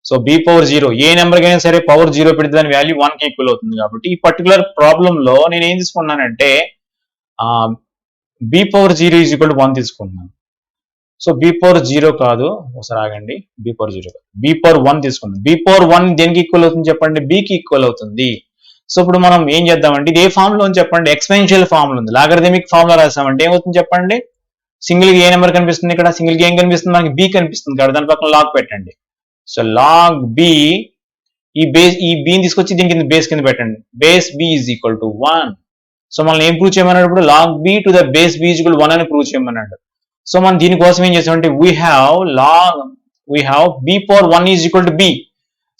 సో b పవర్ 0 ఏ నెంబర్కి అయినా సరే పవర్ 0 పెడితే దాని వాల్యూ 1 కి ఈక్వల్ అవుతుంది కాబట్టి ఈ పర్టికులర్ ప్రాబ్లంలో నేను ఏం తీసుకున్నానంటే b power 0 is equal to 1 తీసుకున్నాను. సో b పవర్ 0 కాదు, ఒకసారి ఆగండి, b పవర్ 0 కాదు, b పవర్ 1 తీసుకున్నాను. b పవర్ 1 దేనికి ఈక్వల్ అవుతుంది చెప్పండి, b కి ఈక్వల్ అవుతుంది. సో ఇప్పుడు మనం ఏం చేద్దామంటే, ఇది ఏ ఫామ్ లో ఉంది చెప్పండి, ఎక్స్పెన్షియల్ ఫామ్ లో ఉంది. లాగరిథమిక్ ఫామ్ లో రాసామంటే ఏమవుతుంది చెప్పండి, సింగిల్ గా ఏ నెంబర్ కనిపిస్తుంది, ఇక్కడ సింగిల్ గా ఏం కనిపిస్తుంది మనకి, b కనిపిస్తుంది కాబట్టి దాని పక్కన లాగ్ పెట్టండి. సో లాగ్ b, ఈ bని తీసుకొచ్చి దీని కింద బేస్ కింద పెట్టండి, base b is equal to 1. So మనం ఏం ప్రూవ్ చేయమన్నాడు ఇప్పుడు, log b to the base b is equal to 1 అని ప్రూవ్ చేయమన్నాడు. సో మనం దీనికోసం ఏం చేసామంటే, we have b power 1 is equal to b.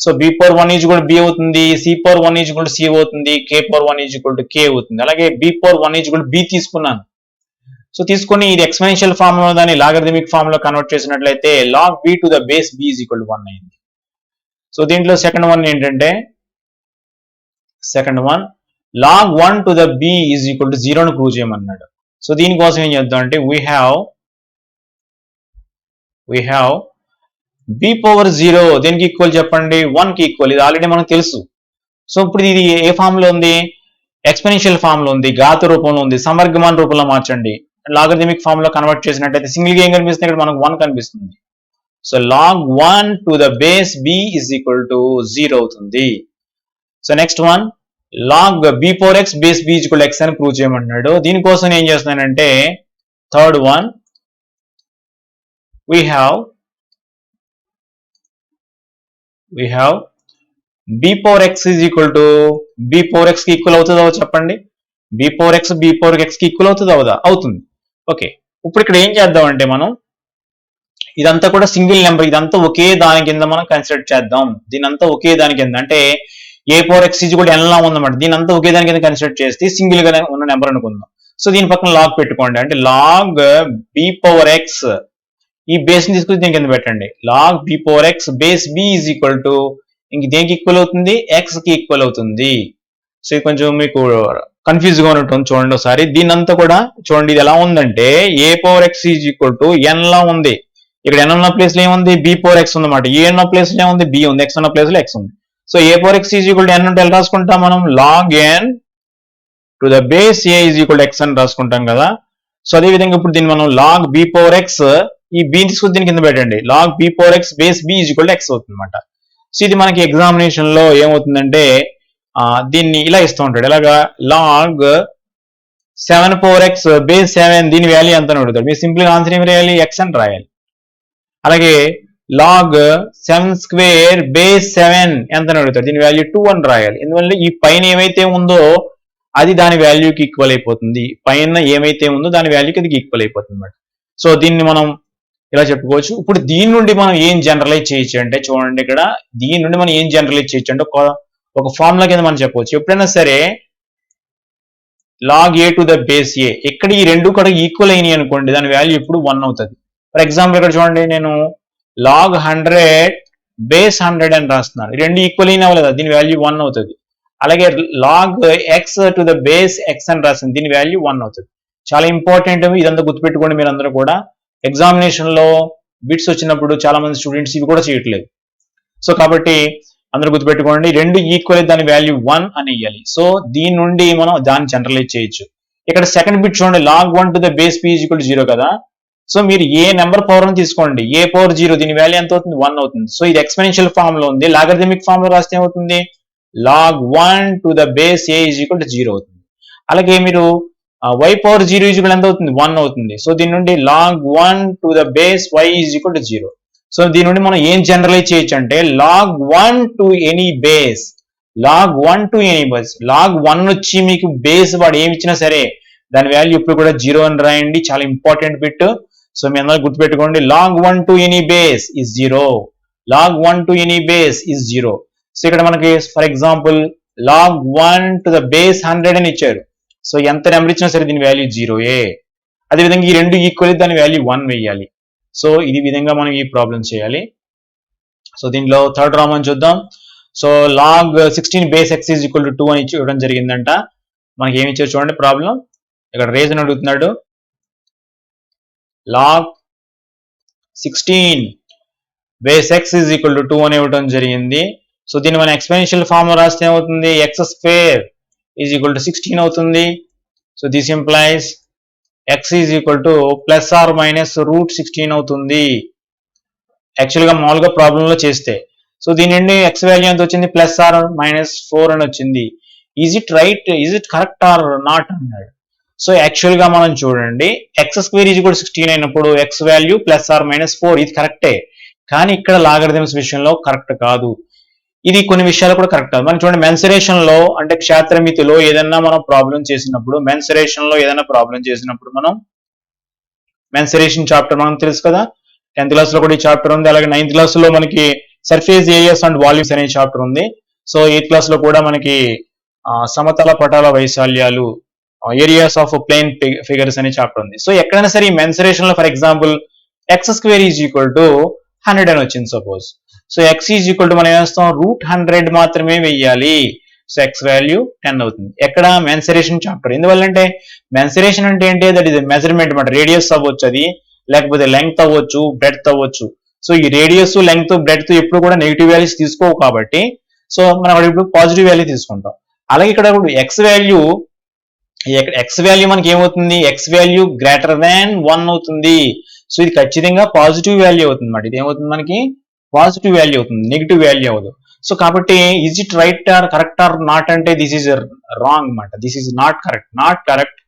So b power 1 is equal to b అవుతుంది, c power 1 is equal to c అవుతుంది, k power 1 is equal to k అవుతుంది. అలాగే b power 1 is equal to b తీసుకున్నాను. So తీసుకొని ఇది exponential form లో దాన్ని logarithmic form లో కన్వర్ట్ చేసినట్లయితే log b to the base b is equal to 1 అయింది. సో దీంట్లో సెకండ్ వన్ ఏంటంటే, log 1 to the b is equal to 0 ను ప్రూవ్ చేయమన్నాడు. సో దీనికోసం ఏం చేద్దాం అంటే, we have b పవర్ 0 దేనికి ఈక్వల్ చెప్పండి, 1 కి ఈక్వల్. ఇది ఆల్రెడీ మనకు తెలుసు. సో ఇప్పుడు ఇది ఏ ఫామ్ లో ఉంది, ఎక్స్పెన్షియల్ ఫామ్ లో ఉంది, ఘాత రూపంలో ఉంది, సమర్గమాన రూపంలో మార్చండి. లాగరిథమిక్ ఫామ్ లో కన్వర్ట్ చేసినట్టయితే సింగిల్ గా ఏం కనిపిస్తుంది, ఇక్కడ మనకు 1 కనిపిస్తుంది. So log 1 to the base b is equal to 0 అవుతుంది. So next one, log b power x base b is equal to x అని ప్రూవ్ చేయమంటున్నాడు. దీనికోసం ఏం చేస్తున్నానంటే, third one, we have b power x is equal to b power x కి equal అవుతుందో చెప్పండి, b power x b power x కి equal అవుతుందా అవుదా, అవుతుంది. ఓకే, ఇప్పుడు ఇక్కడ ఏం చేద్దాం అంటే, మనం ఇదంతా కూడా సింగిల్ నెంబర్, ఇదంతా ఒకే దాని కింద మనం కన్సిడర్ చేద్దాం. దీనంతా ఒకే దాని కింద అంటే a power x is equal to n లా ఉందన్నమాట. దీనంతా ఒకే దాని కింద కన్సిడర్ చేస్తే సింగిల్ గా ఉన్న నెంబర్ అనుకుందాం. సో దీని పక్కన లాగ్ పెట్టుకోండి, అంటే log b పవర్ x, ఈ బేస్ ని తీసుకుని దీని కింద పెట్టండి, log b power x base b is equal to ఇంక దేనికి ఈక్వల్ అవుతుంది, x కి ఈక్వల్ అవుతుంది. సో ఇది కొంచెం మీకు కన్ఫ్యూజ్ గా ఉన్నట్టు చూడండి ఒకసారి. దీనంతా కూడా చూడండి, ఇది ఎలా ఉందంటే a power x is equal to n లా ఉంది. ఇక్కడ n ఉన్న ప్లేస్ లో ఏముంది, b పవర్ x ఉందన్నమాట. a ఉన్న ప్లేస్ లో ఏముంది, b ఉంది, x ఉన్న ప్లేస్ లో x ఉంది. So a power x is equal to n అంటే ఎలా రాసుకుంటాం మనం, log n to the base a is equal to x అని రాసుకుంటాం కదా. సో అదే విధంగా ఇప్పుడు దీన్ని మనం log b పవర్ x, ఈ b తీసుకుని దీని కింద పెట్టండి, log b power x base b is equal to x అవుతుంది అనమాట. సో ఇది మనకి ఎగ్జామినేషన్ లో ఏమవుతుందంటే, దీన్ని ఇలా ఇస్తూ ఉంటాడు, ఎలాగా, log 7 పవర్ x బేస్ 7, దీని వాల్యూ ఎంత అని అడుగుతాడు. మీరు సింపుల్ గా ఆన్సర్ ఏమి రాయాలి, x అని రాయాలి. అలాగే log 7 స్క్వేర్ బేస్ 7 ఎంత అని అడుగుతాడు, దీని వాల్యూ 2 అని రాయాలి. ఎందువల్ల ఈ పైన ఏమైతే ఉందో అది దాని వాల్యూకి ఈక్వల్ అయిపోతుంది, పైన ఏమైతే ఉందో దాని వాల్యూకి అది ఈక్వల్ అయిపోతుంది అన్నమాట. సో దీన్ని మనం ఇలా చెప్పుకోవచ్చు. ఇప్పుడు దీని నుండి మనం ఏం జనరలైజ్ చేయొచ్చు అంటే, చూడండి ఇక్కడ దీని నుండి మనం ఏం జనరలైజ్ చేయొచ్చు అంటే, ఒక ఫార్ములా కింద మనం చెప్పవచ్చు. ఎప్పుడైనా సరే log a to the base a, ఇక్కడ ఈ రెండు కూడా ఈక్వల్ అయినాయి అనుకోండి, దాని వాల్యూ ఇప్పుడు 1 అవుతుంది. ఫర్ ఎగ్జాంపుల్ ఇక్కడ చూడండి, నేను log 100 బేస్ 100 అని రాస్తున్నాను. ఈ రెండు ఈక్వల్ అయినా అవ్వలేదా, దీని వాల్యూ 1 అవుతుంది. అలాగే log x to the base x అని రాసింది, దీని వాల్యూ 1 అవుతుంది. చాలా ఇంపార్టెంట్, ఇదంతా గుర్తుపెట్టుకోండి మీరు అందరూ కూడా. ఎగ్జామినేషన్ లో బిట్స్ వచ్చినప్పుడు చాలా మంది స్టూడెంట్స్ ఇవి కూడా చేయట్లేదు. సో కాబట్టి అందరూ గుర్తుపెట్టుకోండి, రెండు ఈక్వల్ దాని వాల్యూ 1 అని ఇవ్వాలి. సో దీని నుండి మనం దాన్ని జనరలైజ్ చేయొచ్చు. ఇక్కడ సెకండ్ బిట్ చూడండి, log 1 to the base p equal 0 కదా. సో మీరు ఏ నెంబర్ పవర్ అని తీసుకోండి, a పవర్ 0, దీని వాల్యూ ఎంత అవుతుంది, 1 అవుతుంది. సో ఇది ఎక్స్పెన్షియల్ ఫామ్ లో ఉంది. లాగరిథమిక్ ఫామ్ లో రాస్తే ఏమవుతుంది, log 1 to the base a equal 0 అవుతుంది. అలాగే మీరు y పవర్ 0 ఈక్వల్ ఎంత అవుతుంది, 1 అవుతుంది. సో దీని నుండి log 1 to the base y equal 0. So దీని నుండి మనం ఏం జనరలైజ్ చేయొచ్చు అంటే log 1 to any base, log 1 to any base. log 1 వచ్చి మీకు బేస్ వాడు ఏమి ఇచ్చినా సరే దాని వాల్యూ ఇప్పుడు కూడా 0 అని రాయండి. చాలా ఇంపార్టెంట్ బిట్. సో మీ అందరూ గుర్తుపెట్టుకోండి, log 1 to any base is 0, log 1 to any base is 0. So ఇక్కడ మనకి for example log 1 to the base 100 అని ఇచ్చారు. సో ఎంత నెంబర్ ఇచ్చినా సరే దీని వాల్యూ 0ఏ. అదేవిధంగా ఈ రెండు ఈక్వల్ దాని వాల్యూ 1 వేయాలి. సో ఇది విధంగా మనం ఈ ప్రాబ్లం చేయాలి. సో దీంట్లో థర్డ్ రామన్ చూద్దాం. So log 16 base x is equal to 2 అని ఇవ్వడం జరిగిందంట. మనకి ఏమి ఇచ్చారు చూడండి ప్రాబ్లం. ఇక్కడ రీజన్ అడుగుతున్నాడు, log 16 base x is equal to 2 అని ఇవ్వడం జరిగింది. సో దీన్ని మనం ఎక్స్పెన్షియల్ ఫామ్ లో రాస్తే ఏమవుతుంది, x square is equal to 16 అవుతుంది. So this implies x is equal to plus or minus root 16 అవుతుంది. యాక్చువల్గా మామూలుగా ప్రాబ్లంలో చేస్తే. సో దీని నుండి x వాల్యూ ఎంత వచ్చింది, ప్లస్ ఆర్ మైనస్ 4 అని వచ్చింది. Is it right, is it correct or not అన్నాడు. సో యాక్చువల్గా మనం చూడండి, x స్క్వేర్ ఈజ్ ఈక్వల్ 16 అయినప్పుడు x value plus or minus 4, ఇది కరెక్టే. కానీ ఇక్కడ లాగరిథమ్స్ విషయంలో కరెక్ట్ కాదు. ఇది కొన్ని విషయాలు కూడా కరెక్ట్ కాదు. మనం చూడండి, మెన్సరేషన్ లో అంటే క్షేత్రమితిలో ఏదైనా మనం ప్రాబ్లం చేసినప్పుడు, మెన్సరేషన్ లో ఏదైనా ప్రాబ్లం చేసినప్పుడు మనం మెన్సరేషన్ చాప్టర్ మనకు తెలుసు కదా, 10th క్లాస్ లో కూడా ఈ చాప్టర్ ఉంది. అలాగే 9th క్లాస్ లో మనకి సర్ఫేస్ ఏరియాస్ అండ్ వాల్యూమ్స్ అనే చాప్టర్ ఉంది. సో 8th క్లాస్ లో కూడా మనకి సమతల పటాల వైశాల్యాలు, ఏరియాస్ ఆఫ్ ప్లేన్ ఫిగర్స్ అనే చాప్టర్ ఉంది. సో ఎక్కడైనా సరే ఈ మెన్సరేషన్ లో for example x square is equal to 100 అని వచ్చింది suppose. So x is equal to మనం ఏస్తాం, రూట్ 100 మాత్రమే వెయ్యాలి. సో x వాల్యూ 10 అవుతుంది. ఎక్కడ, మెన్సరేషన్ చాప్టర్. ఎందువల్లంటే మెన్సరేషన్ అంటే ఏంటి, దట్ ఈస్ మెజర్మెంట్ అన్నమాట. రేడియస్ అవ్వచ్చు అది, లేకపోతే లెంగ్త్ అవ్వచ్చు, బ్రెడ్త్ అవ్వచ్చు. సో ఈ రేడియస్, లెంగ్త్, బ్రెడ్త్ ఎప్పుడు కూడా నెగిటివ్ వాల్యూస్ తీసుకోవు కాబట్టి సో మనం అక్కడ ఇప్పుడు పాజిటివ్ వాల్యూ తీసుకుంటాం. అలాగే ఇక్కడ x వాల్యూ, x వాల్యూ మనకి ఏమవుతుంది, x వాల్యూ గ్రేటర్ దాన్ 1 అవుతుంది. సో ఇది ఖచ్చితంగా పాజిటివ్ వాల్యూ అవుతుంది అన్నమాట. ఇది ఏమవుతుంది మనకి, పాజిటివ్ వాల్యూ అవుతుంది, నెగిటివ్ వాల్యూ అవ్వదు. సో కాబట్టి is it right or correct or not అంటే దిస్ ఈజ్ రాంగ్ అన్నమాట. This is not correct, not correct,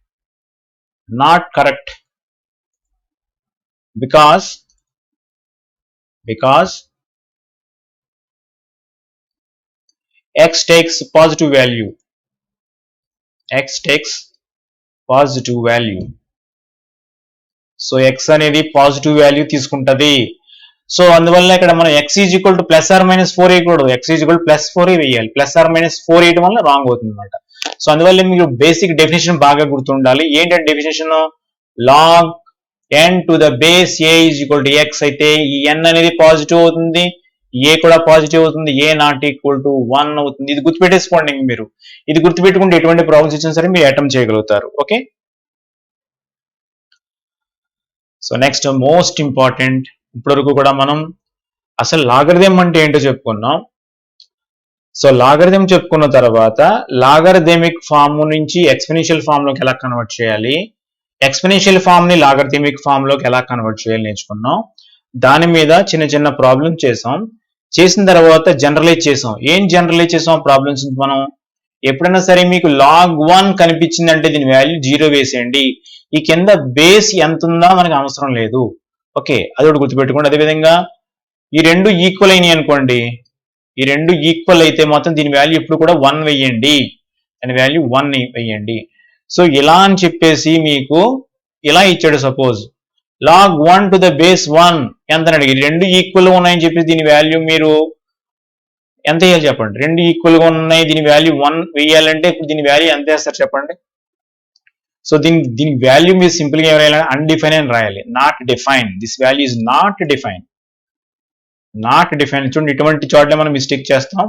not correct. because x takes positive value, x takes positive value. So x అనేది positive value తీసుకుంటది. So అందువల్ల ఇక్కడ మనం x is equal to plus or minus 4 వేయకూడదు, x is equal plus 4 వేయాలి. Plus or minus 4 వేయడం వల్ల wrong అవుతుంది అనమాట. సో అందువల్ల మీకు బేసిక్ డెఫినేషన్ బాగా గుర్తుండాలి. ఏంటంటే definition, log n to the base a is equal to x అయితే ఈ n అనేది పాజిటివ్ అవుతుంది, a కూడా పాజిటివ్ అవుతుంది, a నాట్ ఈక్వల్ టు 1 అవుతుంది. ఇది గుర్తుపెట్టేసుకోండి. మీరు ఇది గుర్తుపెట్టుకుంటే ఎటువంటి ప్రాబ్లమ్స్ ఇచ్చినా సరే మీరు అటెంప్ట్ చేయగలుగుతారు. Okay. So next most important, ఇప్పటివరకు కూడా మనం అసలు లాగరిథం అంటే ఏంటో చెప్పుకున్నాం. సో లాగరిథం చెప్పుకున్న తర్వాత లాగరిథమిక్ ఫామ్ నుంచి ఎక్స్పెన్షియల్ ఫామ్ లోకి ఎలా కన్వర్ట్ చేయాలి, ఎక్స్పెన్షియల్ ఫామ్ ని లాగరిథమిక్ ఫామ్ లోకి ఎలా కన్వర్ట్ చేయాలి నేర్చుకున్నాం. దాని మీద చిన్న చిన్న ప్రాబ్లమ్ చేసాం. చేసిన తర్వాత జనరలైజ్ చేసాం. ఏం జనరలైజ్ చేసాం ప్రాబ్లమ్స్ మనం, ఎప్పుడైనా సరే మీకు log 1 కనిపించిందంటే దీని వాల్యూ 0 వేసేయండి. ఈ కింద బేస్ ఎంత ఉందా మనకు అవసరం లేదు. ఓకే, అది ఒకటి గుర్తుపెట్టుకోండి. అదేవిధంగా ఈ రెండు ఈక్వల్ అయినాయి అనుకోండి, ఈ రెండు ఈక్వల్ అయితే మాత్రం దీని వాల్యూ ఇప్పుడు కూడా 1 వేయండి, దాని వాల్యూ 1 వేయండి. సో ఇలా అని చెప్పేసి మీకు ఇలా ఇచ్చాడు. Suppose log 1 to the base 1 ఎంత అడిగి, రెండు ఈక్వల్ ఉన్నాయని చెప్పి దీని వాల్యూ మీరు ఎంత వేయాలి చెప్పండి? రెండు ఈక్వల్ గా ఉన్నాయి, దీని వాల్యూ 1 వేయాలంటే ఇప్పుడు దీని వాల్యూ ఎంత వేస్తారు చెప్పండి? సో దీని వాల్యూ మీరు సింపుల్ గా రాయాలి, అన్డిఫైన్ అని రాయాలి. Not define, this value is not define. Not define చూడండి, ఇటువంటి చోట్ల మనం మిస్టేక్ చేస్తాం.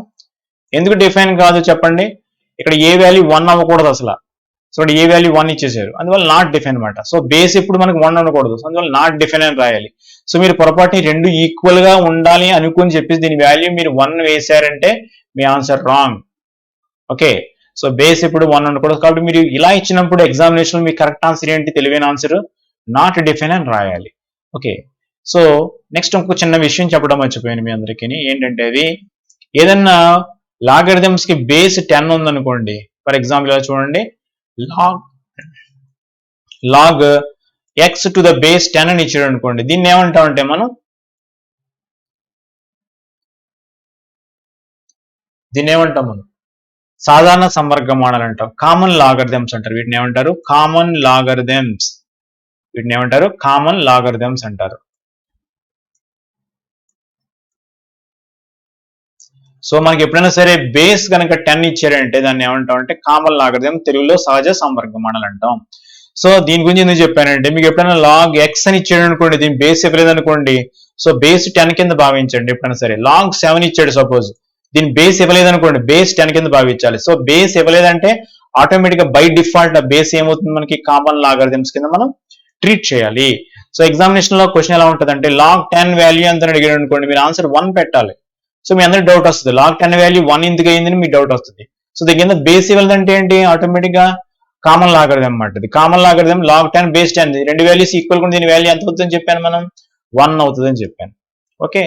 ఎందుకు డిఫైన్ కాదు చెప్పండి? ఇక్కడ ఏ వాల్యూ 1 అవ్వకూడదు అసలు. సో ఏ వాల్యూ 1 ఇచ్చేసారు, అందువల్ల నాట్ డిఫైన్ అనమాట. సో బేస్ ఇప్పుడు మనకు 1 ఉండకూడదు, సో అందువల్ల నాట్ డిఫైన్ అని రాయాలి. సో మీరు పొరపాటుని రెండు ఈక్వల్ గా ఉండాలి అనుకుని చెప్పేసి దీని వాల్యూ మీరు 1 వేశారంటే మీ answer wrong. Okay, so base ఇప్పుడు 1 ఉండకూడదు. కాబట్టి మీరు ఇలా ఇచ్చినప్పుడు ఎగ్జామినేషన్ మీ కరెక్ట్ ఆన్సర్ ఏంటి? తెలివైన ఆన్సర్ నాట్ డిఫైన్ అని రాయాలి. ఓకే, సో నెక్స్ట్ ఇంకొక చిన్న విషయం చెప్పడం మర్చిపోయాను మీ అందరికీ. ఏంటంటే అది ఏదన్నా లాగరిథమ్స్ కి బేస్ 10 ఉందనుకోండి, ఫర్ ఎగ్జాంపుల్ ఇలా చూడండి, log x to the base 10 అని ఇచ్చాడు అనుకోండి, దీన్ని ఏమంటామంటే మనం సాధారణ సంవర్గమానాలు అంటాం, కామన్ లాగరిథమ్స్ అంటారు. వీటిని ఏమంటారు? కామన్ లాగరిథమ్స్ అంటారు. సో మనకి ఎప్పుడైనా సరే బేస్ కనుక 10 ఇచ్చారంటే దాన్ని ఏమంటాం అంటే కామన్ లాగరిథం, తెలుగులో సహజ సంవర్గమానాలు అంటాం. సో దీని గురించి ఎందుకు చెప్పానంటే, మీకు ఎప్పుడైనా లాగ్ ఎక్స్ అని ఇచ్చాడు అనుకోండి, దీని బేస్ ఇవ్వలేదు అనుకోండి, సో బేస్ 10 కింద భావించండి. ఎప్పుడైనా సరే లాగ్ 7 ఇచ్చాడు సపోజ్, దీని బేస్ ఇవ్వలేదు అనుకోండి, బేస్ 10 కింద భావించాలి. సో బేస్ ఇవ్వలేదంటే ఆటోమేటిక్ గా బై డిఫాల్ట్ బేస్ ఏమవుతుంది మనకి? కామన్ లాగరిథమ్స్ కింద మనం ట్రీట్ చేయాలి. సో ఎగ్జామినేషన్ లో క్వశ్చన్ ఎలా ఉంటుంది అంటే, లాగ్ 10 వాల్యూ ఎంత అడిగాడు అనుకోండి, మీరు ఆన్సర్ 1 పెట్టాలి. సో మీ అందరికి డౌట్ వస్తుంది, లాగ్ 10 వాల్యూ 1 ఎందుకు అయిందని మీకు డౌట్ వస్తుంది. సో దీని కింద బేస్ ఇవ్వాలంటే ఏంటి? ఆటోమేటిక్ గా కామన్ లాగరిథం అన్నమాట. ఇది కామన్ లాగరిథం, లాగ్ 10 బేస్ 10, రెండు వాల్యూస్ ఈక్వల్ గా దీని వాల్యూ ఎంత అవుతుందని చెప్పాను మనం? 1 అవుతుందని చెప్పాను. ఓకే,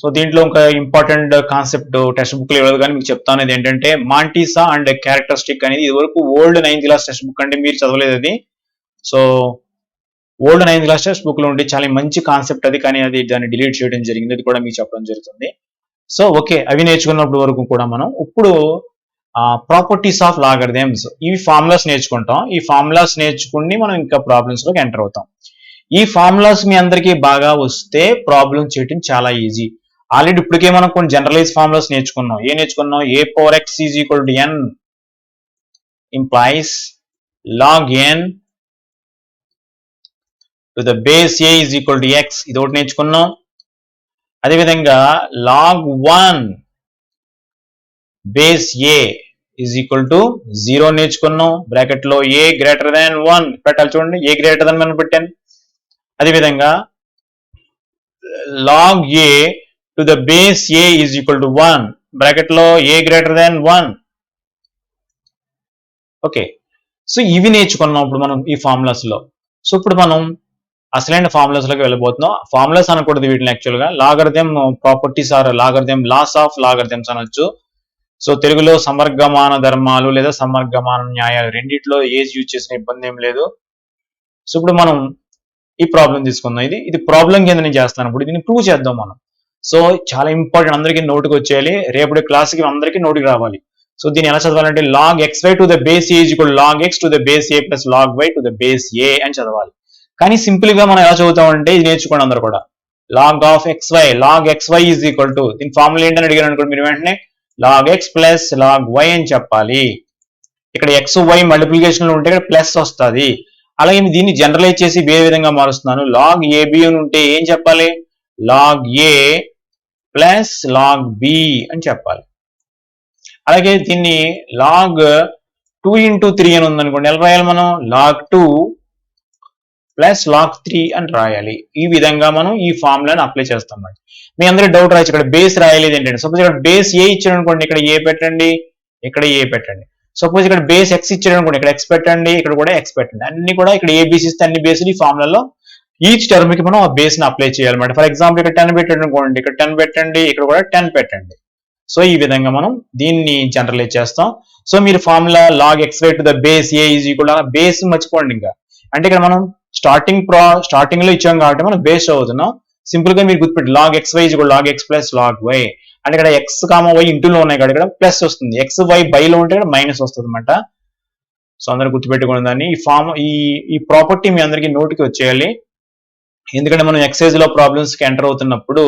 సో దీంట్లో ఇంకా ఇంపార్టెంట్ కాన్సెప్ట్ టెక్స్ట్ బుక్ లో ఇవ్వదు కానీ మీకు చెప్తాను. ఇది ఏంటంటే మాంటిసా అండ్ క్యారెక్టరిస్టిక్ అనేది ఇది వరకు old 9th class text book అంటే మీరు చదవలేదు అది. So old 9th class text book లో ఉండి చాలా మంచి కాన్సెప్ట్ అది, కానీ అది దాన్ని డిలీట్ చేయడం జరిగింది, అది కూడా మీకు చెప్పడం జరుగుతుంది. సో ఓకే, అవి నేర్చుకున్నప్పుడు వరకు కూడా మనం ఇప్పుడు ప్రాపర్టీస్ ఆఫ్ లాగరిథమ్స్, ఇవి ఫార్ములాస్ నేర్చుకుంటాం. ఈ ఫార్ములాస్ నేర్చుకుని మనం ఇంకా ప్రాబ్లమ్స్ లోకి ఎంటర్ అవుతాం. ఈ ఫార్ములాస్ మీ అందరికీ బాగా వస్తే ప్రాబ్లం చేయడం చాలా ఈజీ. ఆల్రెడీ ఇప్పటికే మనం కొన్ని జనరలైజ్ ఫార్ములాస్ నేర్చుకున్నాం. ఏం నేర్చుకున్నాం? A power x is equal to n implies log n to the base a is equal to x, ఇది ఒకటి నేర్చుకున్నాం. అదేవిధంగా log 1 base a is equal to 0 నేర్చుకున్నాం. బ్రాకెట్ లో ఏ గ్రేటర్ దాన్ 1 పెట్టాలి, చూడండి ఏ గ్రేటర్ దాన్ 1 పెట్టాను. అదేవిధంగా log a to the base a is equal to 1 bracket లో a greater than 1. Okay, so ఇవి నేర్చుకున్నాం ఇప్పుడు మనం ఈ ఫార్ములాస్ లో. సో ఇప్పుడు మనం అసలైన ఫార్ములాస్ లోకి వెళ్ళబోతున్నాం. ఫార్ములాస్ అనకూడదు వీటిని, యాక్చువల్ గా logarithm properties or logarithm laws of logarithms అనొచ్చు. సో తెలుగులో సమర్గమాన ధర్మాలు లేదా సమర్గమాన న్యాయాలు, రెండిట్లో ఏజ్ యూజ్ చేసిన ఇబ్బంది ఏం లేదు. సో ఇప్పుడు మనం ఈ ప్రాబ్లం తీసుకుందాం. ఇది ప్రాబ్లం కింద నేను చేస్తాను, ఇప్పుడు దీన్ని ప్రూవ్ చేద్దాం మనం. సో చాలా ఇంపార్టెంట్, అందరికీ నోటుకు వచ్చేయాలి, రేపటి క్లాస్కి అందరికీ నోటుకి రావాలి. సో దీన్ని ఎలా చదవాలంటే log x y to the base a is equal log x to the base a plus log y to the base a అని చదవాలి. కానీ సింపుల్ గా మనం ఎలా చదువుతామంటే, ఇది నేర్చుకోండి అందరూ కూడా, log of x y, log x y is equal to, దీని ఫార్ములా ఏంటని అడిగారు అనుకోండి మీరు వెంటనే log x plus log y అని చెప్పాలి. ఇక్కడ ఎక్స్ వై మల్టిప్లికేషన్ లో ఉంటే ఇక్కడ ప్లస్ వస్తుంది. అలాగే దీన్ని జనరలైజ్ చేసి వేరే విధంగా మారుస్తున్నాను, లాగ్ ఏబి అని ఉంటే ఏం చెప్పాలి? Log a plus log b అని చెప్పాలి. అలాగే దీన్ని లాగ్ 2 into 3 అని ఉందనుకోండి, ఎలా రాయాలి మనం? లాగ్ 2 ప్లస్ లాగ్ 3 అని రాయాలి. ఈ విధంగా మనం ఈ ఫార్ములాని అప్లై చేస్తాం. మీ అందరూ డౌట్ రాయచ్చు, ఇక్కడ బేస్ రాయలేదు ఏంటంటే, సపోజ్ ఇక్కడ బేస్ ఏ ఇచ్చారు అనుకోండి, ఇక్కడ ఏ పెట్టండి, ఇక్కడ ఏ పెట్టండి. సపోజ్ ఇక్కడ బేస్ ఎక్స్ ఇచ్చారు అనుకోండి, ఇక్కడ ఎక్స్ పెట్టండి, ఇక్కడ కూడా ఎక్స్ పెట్టండి. అన్ని కూడా ఇక్కడ ఏబీసీ ఇస్తే అన్ని బేస్లు ఈ ఫార్ములాలో ఈచ్ టర్మ్ కి మనం ఆ బేస్ ని అప్లై చేయాలన్నమాట. ఫర్ ఎగ్జాంపుల్ ఇక్కడ 10 పెట్టండి అనుకోండి, ఇక్కడ 10 పెట్టండి, ఇక్కడ కూడా 10 పెట్టండి. సో ఈ విధంగా మనం దీన్ని జనరలైజ్ చేస్తాం. సో మీరు formula log x y to the base a is equal to, base మర్చిపోండి ఇంకా, అంటే ఇక్కడ మనం స్టార్టింగ్ లో ఇచ్చాం కాబట్టి మనం బేస్ అవుతున్నాం. సింపుల్ గా మీరు గుర్తుపెట్టి log x y is equal log x plus log y, అంటే ఇక్కడ ఎక్స్ కామా వై ఇంటూలో ఉన్నాయి కాబట్టి ఇక్కడ ప్లస్ వస్తుంది, ఎక్స్ వై బైలో ఉంటే ఇక్కడ మైనస్ వస్తుంది అనమాట. సో అందరూ గుర్తుపెట్టుకున్న దాన్ని ఈ ప్రాపర్టీ మీ అందరికీ నోటికి వచ్చేయాలి. ఎందుకంటే మనం ఎక్సైజ్ లో ప్రాబ్లమ్స్ కి ఎంటర్ అవుతున్నప్పుడు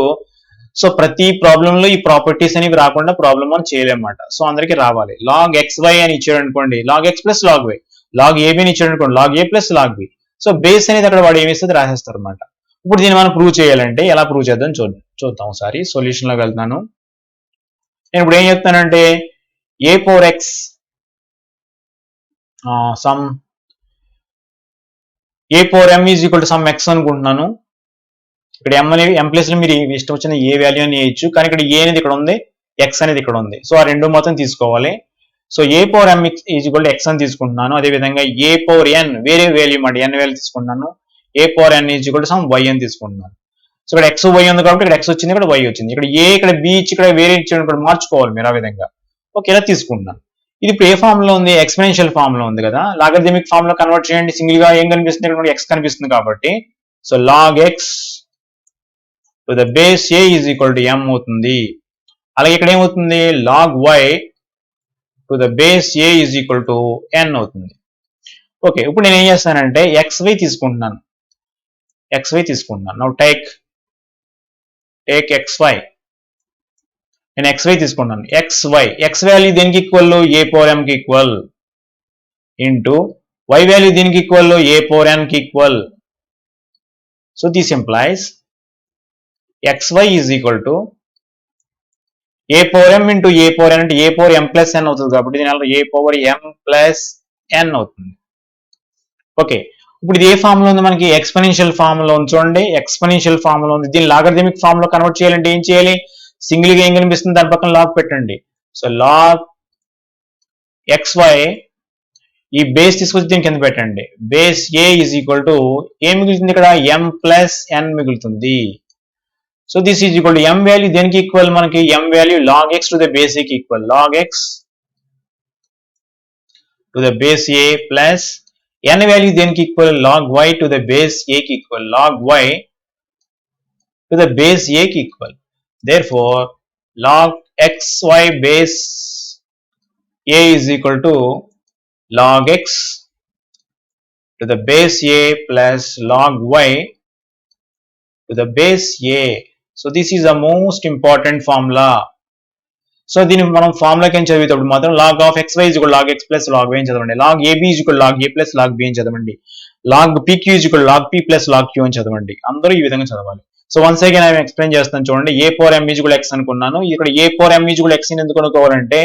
సో ప్రతి ప్రాబ్లంలో ఈ ప్రాపర్టీస్ అనేవి రాకుండా ప్రాబ్లం మనం చేయలేమన్నమాట. సో అందరికీ రావాలి. లాగ్ ఎక్స్ వై అని ఇచ్చాడు అనుకోండి, log x plus log y. Log a b అని ఇచ్చాడు అనుకోండి, log a plus log b. So base అనేది అక్కడ వాడు ఏమి ఇస్తుంది రాసేస్తారు అనమాట. ఇప్పుడు దీన్ని మనం ప్రూవ్ చేయాలంటే ఎలా ప్రూవ్ చేద్దాం చూద్దాం ఒకసారి. సొల్యూషన్ లోకి వెళ్తున్నాను. నేను ఇప్పుడు ఏం చెప్తానంటే a power x some a power m is equal to some x అనుకుంటున్నాను. ఇక్కడ ఎం అనేది ఎం ప్లేస్ లో మీరు ఇష్టం వచ్చిన ఏ వాల్యూ అని వేయచ్చు, కానీ ఇక్కడ ఏ అనేది ఇక్కడ ఉంది, ఎక్స్ అనేది ఇక్కడ ఉంది. సో ఆ రెండు మొత్తం తీసుకోవాలి. So a power m is equal to x అని తీసుకుంటున్నాను. అదేవిధంగా ఏ పవర్ ఎన్ వేరే వాల్యూ మాట ఎన్ వాల్యూ తీసుకుంటున్నాను. A power n is equal to some y అని తీసుకుంటున్నాను. సో ఇక్కడ ఎక్స్ వై ఉంది కాబట్టి ఇక్కడ ఎక్స్ వచ్చింది, ఇక్కడ వై వచ్చింది. ఇక్కడ ఏ ఇక్కడ బి ఇచ్చి ఇక్కడ వేరే ఇచ్చాడు, ఇక్కడ మార్చుకోవాలి మీరు ఆ విధంగా. ఓకే, ఇలా తీసుకుంటున్నాను. ఇది ఇప్పుడు ఏ ఫామ్ లో ఉంది, ఎక్స్పెరెన్షియల్ ఫామ్ లో ఉంది కదా. లాగరిథమిక్ ఫామ్ లో కన్వర్ట్ చేయండి. సింగిల్ గా ఏం కనిపిస్తుంది, ఇక్కడ ఎక్స్ కనిపిస్తుంది కాబట్టి so log x to the base a is equal to m అవుతుంది. అలాగే ఇక్కడ ఏమవుతుంది, log y to the base a is equal to n అవుతుంది. ఓకే, ఇప్పుడు నేను ఏం చేస్తానంటే ఎక్స్వై తీసుకుంటున్నాను. Now take x y. నేను ఎక్స్వై తీసుకుంటున్నాను. ఎక్స్ వాల్యూ దేనికి ఈక్వల్, ఏ పవర్ ఎం కి ఈక్వల్, ఇంటూ వై వాల్యూ దీనికి ఈక్వల్, ఏ పవర్ ఎన్ కి equal. So this implies xy is equal to a power m into a power n అంటే a power M plus n అవుతుంది కాబట్టి దీని ఏ power ఎం plus n అవుతుంది. Okay, ఇప్పుడు ఇది ఏ form లో ఉంది, మనకి ఎక్స్పెరెన్షియల్ ఫామ్ లో ఉంది. చూడండి, ఎక్స్పెరెన్షియల్ ఫామ్ లో ఉంది. దీన్ని లాగరిథమిక్ ఫామ్ లో కన్వర్ట్ చేయాలంటే ఏం చేయాలి, సింగిల్ గా ఏం కనిపిస్తుంది దాని పక్కన లాగ్ పెట్టండి. సో లాగ్ xy ఈ బేస్ తీసుకొచ్చి దీని కింద పెట్టండి. Base a is equal to ఏం మిగులుతుంది, ఇక్కడ ఎం ప్లస్ ఎన్ మిగులుతుంది. So this is equal to m value దేనికి ఈక్వల్, మనకి m value log x to the base a కి equal. Log x to the base a plus n value దేనికి equal, log y to the base a కి equal. Log y to the base a కి equal. Therefore log x y base a is equal to log x to the base a plus log y to the base a. So this is the most important formula. So దీన్ని మనం ఫార్ములాకి ఏం చదివేటప్పుడు మాత్రం log of x y is equal log x plus log y అని చదవండి. Log a b is equal log a plus log b అని చదవండి. Log p q is equal log p plus log q అని చదవండి. అందరూ ఈ విధంగా చదవాలి. సో వన్స్ అగైన్ నేను ఎక్స్ప్లెయిన్ చేస్తాను చూడండి. A power m is equal x అనుకున్నాను. ఇక్కడ a power m is equal X ఎందుకు అనుకోవాలంటే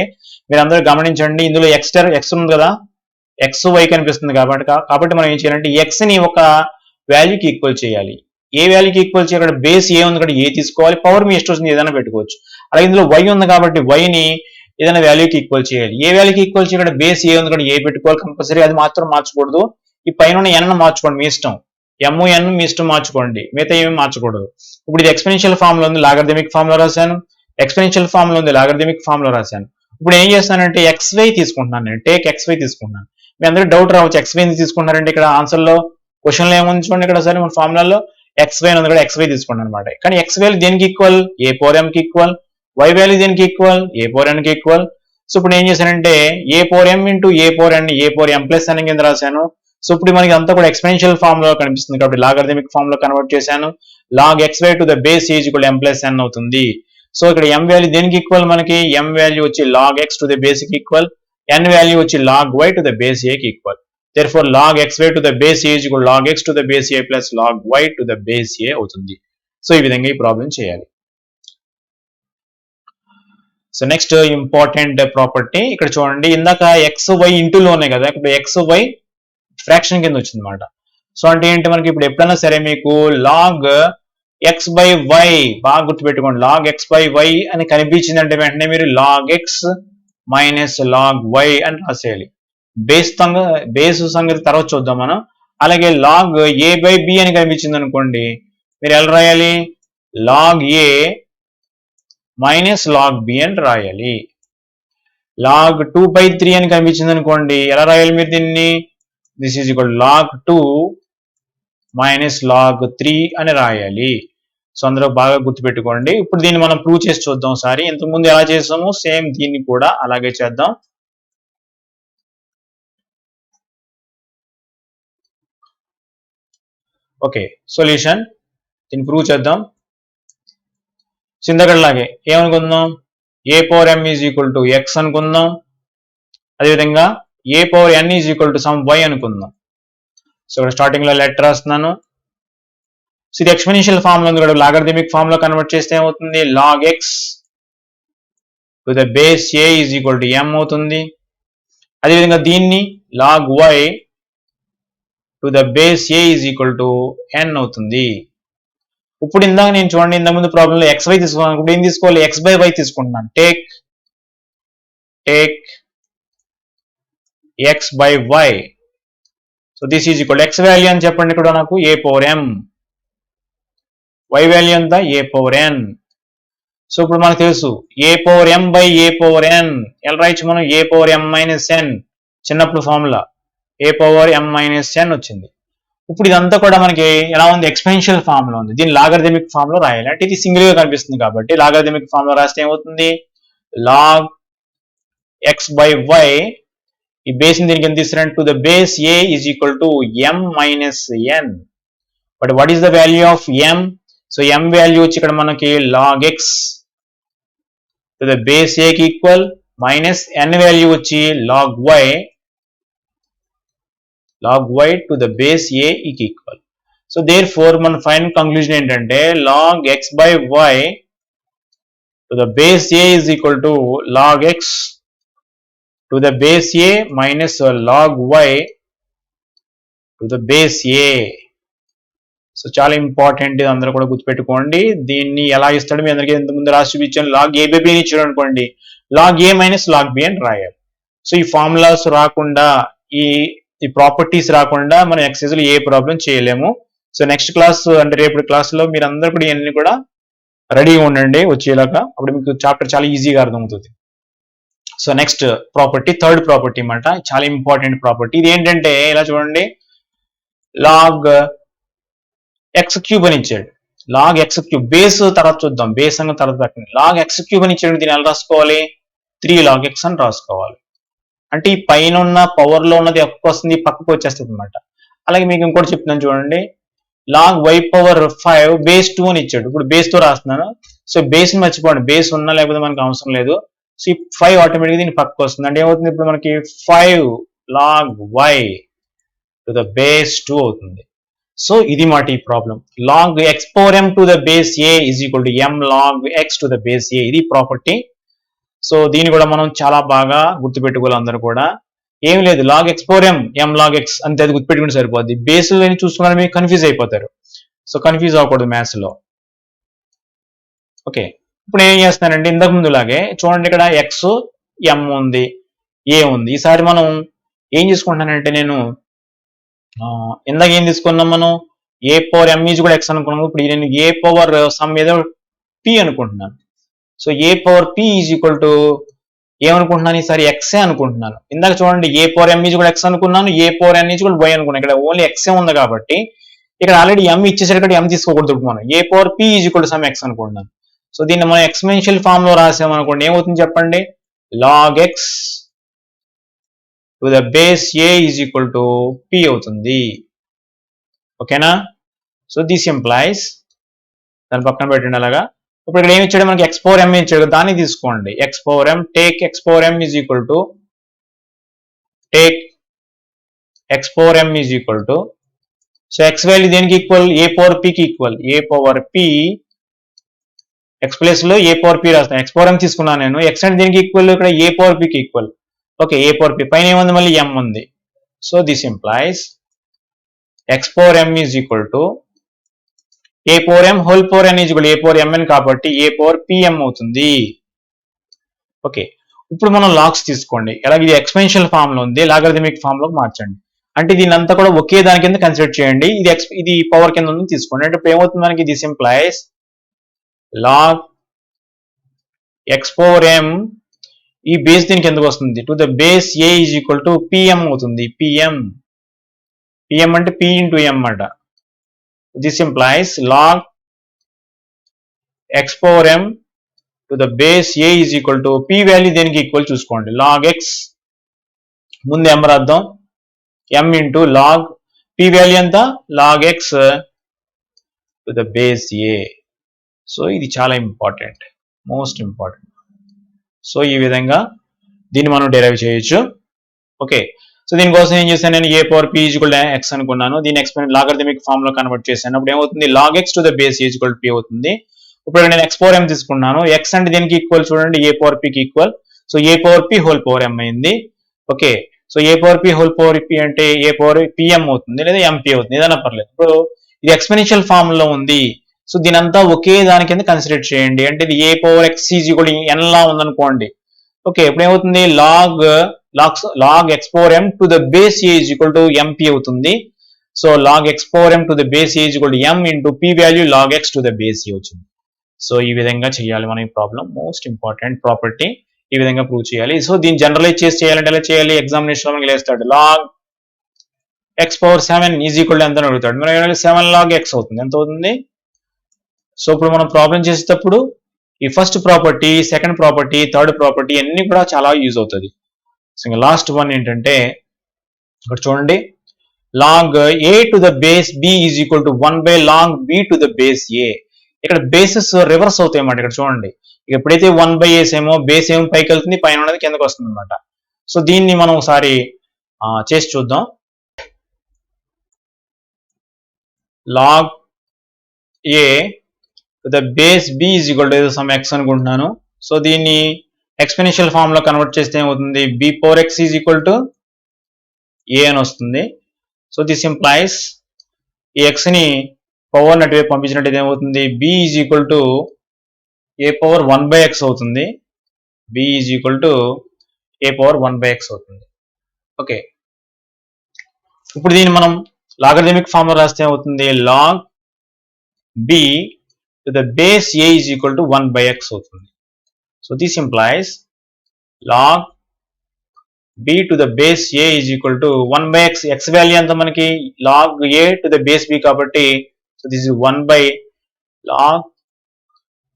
మీరు అందరూ గమనించండి, ఇందులో ఎక్స్ ఉంది కదా, ఎక్స్ వై కనిపిస్తుంది కాబట్టి మనం ఏం చేయాలంటే ఎక్స్ ని ఒక వాల్యూకి ఈక్వల్ చేయాలి. ఏ వాల్యూకి ఈక్వల్ చేయాలి, ఇక్కడ బేస్ ఏ ఉంది కాబట్టి ఏ తీసుకోవాలి, పవర్ మీ ఇష్టం వచ్చింది ఏదైనా పెట్టుకోవచ్చు. అలాగే ఇందులో వై ఉంది కాబట్టి వైని ఏదైనా వాల్యూకి ఈక్వల్ చేయాలి. ఏ వాల్యూకి ఈక్వల్ చేయాలి, ఇక్కడ బేస్ ఏ ఉంది కాబట్టి ఏ పెట్టుకోవాలి కంపల్సరీ. అది మాత్రం మార్చకూడదు. ఈ పైన ఎన్ మార్చుకోండి మీ ఇష్టం, ఎన్ మీ ఇష్టం మార్చుకోండి, మిగతా ఏమి మార్చకూడదు. ఇప్పుడు ఇది ఎక్స్పెరెన్షియల్ ఫామ్ లో ఉంది, లాగరిథమిక్ ఫామ్ లో రాశాను. ఎక్స్పెరెన్షియల్ ఫామ్ లో ఉంది, లాగరిథమిక్ ఫామ్ లో రాశాను. ఇప్పుడు ఏం చేస్తానంటే ఎక్స్వై తీసుకుంటున్నాను. నేను టేక్ ఎక్స్వై తీసుకుంటున్నాను. మీ అందరూ డౌట్ రావచ్చు, ఎక్స్వై ఎందుకు తీసుకుంటారంటే ఇక్కడ ఆన్సర్ లో క్వశ్చన్ లో ఏముంది చూడండి, ఇక్కడ సరే మన ఫార్ములాలో ఎక్స్వై ఉంది కూడా ఎక్స్వై తీసుకుంటాను అనమాట. కానీ ఎక్స్ వాల్యూ దేనికి ఈక్వల్, ఏ పవర్ ఎం కి ఈక్వల్. వై వాల్యూ దేనికి ఈక్వల్, ఏ పవర్ ఎన్ కి ఈక్వల్. సో ఇప్పుడు ఏం చేశానంటే ఏ power m into a power N, A power M plus ఎన్ కింద రాశాను. సో ఇప్పుడు మనకి అంతా కూడా ఎక్స్పెరెన్షియల్ ఫామ్ లో కనిపిస్తుంది కాబట్టి లాగరిథమిక్ ఫామ్ లో కన్వర్ట్ చేశాను. Log x y to the base is equal m plus n అవుతుంది. సో ఇక్కడ ఎం వాల్యూ దేనికి ఈక్వల్, మనకి ఎం వాల్యూ వచ్చి log x to the base కి ఈక్వల్, n వాల్యూ వచ్చి log y to the base a కి equal. therefore log xy to the base a is equal log x to the base a plus log y to the base a అవుతుంది. So ఈ విధంగా ఈ problem చేయాలి. So next important property ఇక్కడ చూడండి, ఇందాక X why ఇంటూలోనే కదా, ఇప్పుడు ఎక్స్ వై ఫ్రాక్షన్ కింద వచ్చింది అనమాట. సో అంటే ఏంటి, మనకి ఇప్పుడు ఎప్పుడైనా సరే మీకు లాగ్ ఎక్స్ బై వై బాగా గుర్తుపెట్టుకోండి, లాగ్ ఎక్స్ బై వై అని కనిపించిందంటే వెంటనే మీరు log x minus log y అని రాసేయాలి. బేస్ సంగతి తర్వాత చూద్దాం మనం. అలాగే లాగ్ ఏ బై బి అని కనిపించింది అనుకోండి, మీరు ఎలా రాయాలి, లాగ్ ఏ మైనస్ లాగ్ బి అని రాయాలి. లాగ్ 2/3 అని కనిపించింది అనుకోండి, ఎలా రాయాలి మీరు దీన్ని, this is equal log 2 minus log 3 అని రాయాలి. సో అందరూ బాగా గుర్తుపెట్టుకోండి. ఇప్పుడు దీన్ని మనం ప్రూవ్ చేసి చూద్దాం ఒకసారి. ఇంతకుముందు ఎలా చేసామో సేమ్ దీన్ని కూడా అలాగే చేద్దాం. ఓకే, సొల్యూషన్ దీన్ని ప్రూవ్ చేద్దాం. సో ఇందకట్లాగే ఏమనుకుందాం, a power m is equal to x అనుకుందాం. అదేవిధంగా a power n is equal to some y అనుకుందాం. సో ఇక్కడ స్టార్టింగ్ లో లెటర్ రాస్తున్నాను. సో ఇది ఎక్స్పోనెన్షియల్ ఫామ్ లో ఉంది కూడా, లాగరిథమిక్ ఫామ్ లో కన్వర్ట్ చేస్తే ఏమవుతుంది, log x to the base a is equal to m అవుతుంది. అదేవిధంగా దీన్ని log y to the base a is equal to n అవుతుంది. ఇప్పుడు ఇందాక నేను చూడండి, ఇంతకు ముందు ప్రాబ్లంలో ఎక్స్ వై తీసుకున్నాను, ఇప్పుడు ఏం తీసుకోవాలి, ఎక్స్ బై వై తీసుకుంటున్నాను. Take x by y. So this is equal x value అని చెప్పండి ఇక్కడ నాకు a power m, y value అంతా ఏ పవర్ ఎన్. సో ఇప్పుడు మనకు తెలుసు a power m by a power n ఎలా రాయొచ్చు మనం, a power m minus n, చిన్నప్పుడు formula a power m minus n వచ్చింది. ఇప్పుడు ఇదంతా కూడా మనకి ఎలా ఉంది, ఎక్స్పెన్షియల్ ఫామ్ లో ఉంది. దీన్ని లాగరిథమిక్ ఫామ్ లో రాయాలి, అంటే ఇది సింగిల్ గా కనిపిస్తుంది కాబట్టి లాగరిథమిక్ ఫామ్ లో రాస్తే ఏమవుతుంది, లాగ్ ఎక్స్ బై వై, ఈ బేస్ దీనికి ఎంత తీసుకురండి, to the base a is equal to m minus n. But what is the value of m, so m value వచ్చి ఇక్కడ మనకి log x to the base a కి equal, minus n value వచ్చి log y to the base a కి equal. So therefore మన final conclusion ఏంటంటే log x by y to the base a is equal to log x to the base a minus log y to the base a. So చాలా important, ఇది అందరూ కూడా గుర్తుపెట్టుకోండి. దీన్ని ఎలా ఇస్తాడు మీ అందరికీ ఇంత ముందు రాసి చూపించాను, లాగ్ ఏ బై బి అని ఇచ్చాడు అనుకోండి, లాగ్ ఏ మైనస్ లాగ్ బి అని రాయాలి. సో ఈ ఫార్ములాస్ రాకుండా, ఈ ప్రాపర్టీస్ రాకుండా మనం ఎక్సైజ్ లో ఏ ప్రాబ్లం చేయలేము. సో నెక్స్ట్ క్లాస్ అంటే రేపటి క్లాస్ లో మీరు అందరూ కూడా ఇవన్నీ కూడా రెడీగా ఉండండి వచ్చేలాగా, అప్పుడు మీకు చాప్టర్ చాలా ఈజీగా అర్థమవుతుంది. So next property, third property అన్నమాట, చాలా ఇంపార్టెంట్ ప్రాపర్టీ. ఇది ఏంటంటే ఇలా చూడండి, లాగ్ ఎక్స్ క్యూబ్ అని ఇచ్చాడు, లాగ్ ఎక్స్ క్యూబ్, బేస్ తర్వాత చూద్దాం, బేస్ అని తర్వాత పెట్టండి. లాగ్ ఎక్స్ క్యూబ్ అని ఇచ్చాడు, దీన్ని ఎలా రాసుకోవాలి, 3 log x అని రాసుకోవాలి. అంటే ఈ పైన ఉన్న పవర్ లో ఉన్నది ఎక్కువ వస్తుంది, పక్కకు వచ్చేస్తుంది అనమాట. అలాగే మీకు ఇంకోటి చెప్తున్నాను చూడండి, లాగ్ వై పవర్ 5 బేస్ 2 అని ఇచ్చాడు, ఇప్పుడు బేస్ తో రాస్తున్నాను. సో బేస్ ని మర్చిపోండి, బేస్ ఉన్నా లేకపోతే మనకు అవసరం లేదు. సో ఈ 5 ఆటోమేటిక్గా దీన్ని పక్కకు వస్తుంది, అంటే ఏమవుతుంది ఇప్పుడు మనకి 5 log y to the base 2 అవుతుంది. సో ఇది మాట ఈ problem, log x power m to the base a is equal to m log x to the base a, ఇది ప్రాపర్టీ. సో దీన్ని కూడా మనం చాలా బాగా గుర్తుపెట్టుకోవాలి అందరూ కూడా. ఏం లేదు, లాగ్ ఎక్స్ పవర్ ఎం లాగ్ ఎక్స్ అంతే, అది గుర్తుపెట్టుకుంటే సరిపోద్ది. బేస్ అని చూసుకున్నా మీకు కన్ఫ్యూజ్ అయిపోతారు, సో కన్ఫ్యూజ్ అవ్వకూడదు మ్యాథ్స్ లో. ఓకే, ఇప్పుడు ఏం చేస్తానంటే ఇంతకు ముందులాగే చూడండి, ఇక్కడ ఎక్స్ ఎం ఉంది, ఏ ఉంది. ఈసారి మనం ఏం చేసుకుంటానంటే, నేను ఇందాక ఏం తీసుకున్నాం మనం, ఏ పవర్ ఎం ఈజ్ కూడా ఎక్స్ అనుకున్నాము, ఇప్పుడు నేను ఏ పవర్ సమ్ ఏదో పి అనుకుంటున్నాను. So a power p is equal to ఏమనుకుంటున్నాను, ఈసారి ఎక్సే అనుకుంటున్నాను. ఇందాక చూడండి, ఏ పవర్ ఎం ఈజ్ కూడా ఎక్స్ అనుకున్నాను, ఏ పవర్ ఎన్ ఈజ్ కూడా వై అనుకున్నాను. ఇక్కడ ఓన్లీ ఎక్సే ఉంది కాబట్టి ఇక్కడ ఆల్రెడీ ఎం ఇచ్చేసరికి ఎం తీసుకోకూడదు. మనం a power p is equal to some x అనుకుంటున్నాను. సో దీన్ని మనం ఎక్స్పెన్షియల్ ఫామ్ లో రాసామనుకోండి, ఏమవుతుంది చెప్పండి, log x to the base a is equal to p అవుతుంది. ఓకేనా, సో దిస్ ఎంప్లాయిస్, దాని పక్కన పెట్టండి అలాగా. ఇప్పుడు ఇక్కడ ఏమి ఇచ్చాడు మనకి, ఎక్స్ పవర్ ఎం ఇచ్చాడు, దాన్ని తీసుకోండి. X power M, take X power m is equal to so x value దేనికి ఈక్వల్, ఏ పవర్ పి కి equal, a power P X place లో ఏ పవర్ పి రాస్తాను, ఎక్స్ పవర్ ఎం తీసుకున్నాను నేను. ఎక్స్ అంటే దేనికి ఈక్వల్, ఇక్కడ ఏ పవర్ పి కి ఈక్వల్. ఓకే, ఏ పవర్ పి పైన ఏముంది, మళ్ళీ ఎం ఉంది. So this employees X power m is equal to a power M whole power n is equal a power m n కాబట్టి ఏ పవర్ పిఎం అవుతుంది. Okay, ఇప్పుడు మనం logs తీసుకోండి, అలాగే ఇది ఎక్స్పెన్షియల్ ఫామ్ లో ఉంది, లాగరిథమిక్ ఫామ్ లోకి మార్చండి. అంటే దీని అంతా కూడా ఒకే దాని కింద కన్సిడర్ చేయండి, ఇది పవర్ కింద ఉంది తీసుకోండి. అంటే ఇప్పుడు ఏమవుతుంది మనకి, this implies log x power m, ఈ బేస్ దీనికి ఎందుకు వస్తుంది, to the base a is equal to p m అవుతుంది. పిఎం అంటే పి ఇంటూ ఎం అన్నమాట. This implies log x power m to the base a is equal to p value దేనికి ఈక్వల్ చూసుకోండి, లాగ్ ఎక్స్ ముందు ఎం రాద్దాం, m into log p value ఎంత, log x to the base a. So ఇది చాలా important, most important. So ఈ విధంగా దీన్ని మనం డెరైవ్ చేయొచ్చు. ఓకే, సో దీనికోసం ఏం చేశాను నేను, a power p is equal x అనుకున్నాను. దీన్ని ఎక్స్పెరిమెంట్ లాగరిథమిక్ ఫామ్ లో కన్వర్ట్ చేశాను. అప్పుడు ఏమవుతుంది, log x to the base is equal p అవుతుంది. ఇప్పుడు నేను ఎక్స్ పవర్ ఎం తీసుకున్నాను. ఎక్స్ అంటే దీనికి ఈక్వల్ చూడండి, ఏ పవర్ పికి equal. So a power p whole power m అయింది. Okay, so a power p whole power p అంటే ఏ పవర్ పిఎం అవుతుంది లేదా ఎంపీ అవుతుంది, ఏదైనా పర్లేదు. ఇప్పుడు ఇది ఎక్స్పెరిన్షియల్ ఫామ్ లో ఉంది. సో దీని అంతా ఒకే దాని కింద కన్సిడర్ చేయండి. అంటే ఇది a power x equal n లా ఉందనుకోండి. ఓకే, ఇప్పుడు ఏమవుతుంది, log x power m to the base a is equal to m p అవుతుంది. So log x power m to the base a is equal to m into p value log x to the base a వచ్చింది. So ఈ విధంగా చేయాలి మనం ఈ problem. Most important property, ఈ విధంగా prove చేయాలి. సో దీన్ని జనరలైజ్ చేసి చేయాలంటే ఎలా చేయాలి, ఎగ్జామినేషన్ లో మనకి వేస్తాడు log x power 7 is equal to ఎంత అని అడుగుతాడు. మనం 7 లాగ్ ఎక్స్ అవుతుంది, ఎంత అవుతుంది. సో ఇప్పుడు మనం ప్రాబ్లం చేసేటప్పుడు ఈ first property, second property, third property అన్ని కూడా చాలా యూజ్ అవుతుంది. సో ఇంకా లాస్ట్ వన్ ఏంటంటే ఇక్కడ చూడండి, log a to the base b is equal to 1 by log b to the base a. ఇక్కడ బేసెస్ రివర్స్ అవుతాయి అన్నమాట. ఇక్కడ చూడండి, ఎప్పుడైతే 1 బై ఏసేమో బేస్ ఏమో పైకి వెళ్తుంది, పైన ఉన్నది కిందకి వస్తుంది అనమాట. సో దీన్ని మనం ఒకసారి చేసి చూద్దాం. Log a the base b is equal to some x అనుకుంటున్నాను. సో దీన్ని ఎక్స్పెన్షియల్ ఫామ్ లో కన్వర్ట్ చేస్తే ఏమవుతుంది, b power x is equal to a అని వస్తుంది. సో దిస్ ఇంప్లైస్ ఈ ఎక్స్ ని పవర్ అటువైపు పంపించినట్టు ఏమవుతుంది, b is equal to a power 1 by x అవుతుంది. B is equal to a power 1 by x అవుతుంది. ఓకే, ఇప్పుడు దీన్ని మనం లాగరిథమిక్ ఫామ్ లో రాస్తే ఏమవుతుంది, log b to the base a is equal to 1 by x అవుతుంది. So this implies log b to the base a is equal to 1 by x. X value ఎంత మనకి, log a to the base b కాబట్టి so this is 1 by log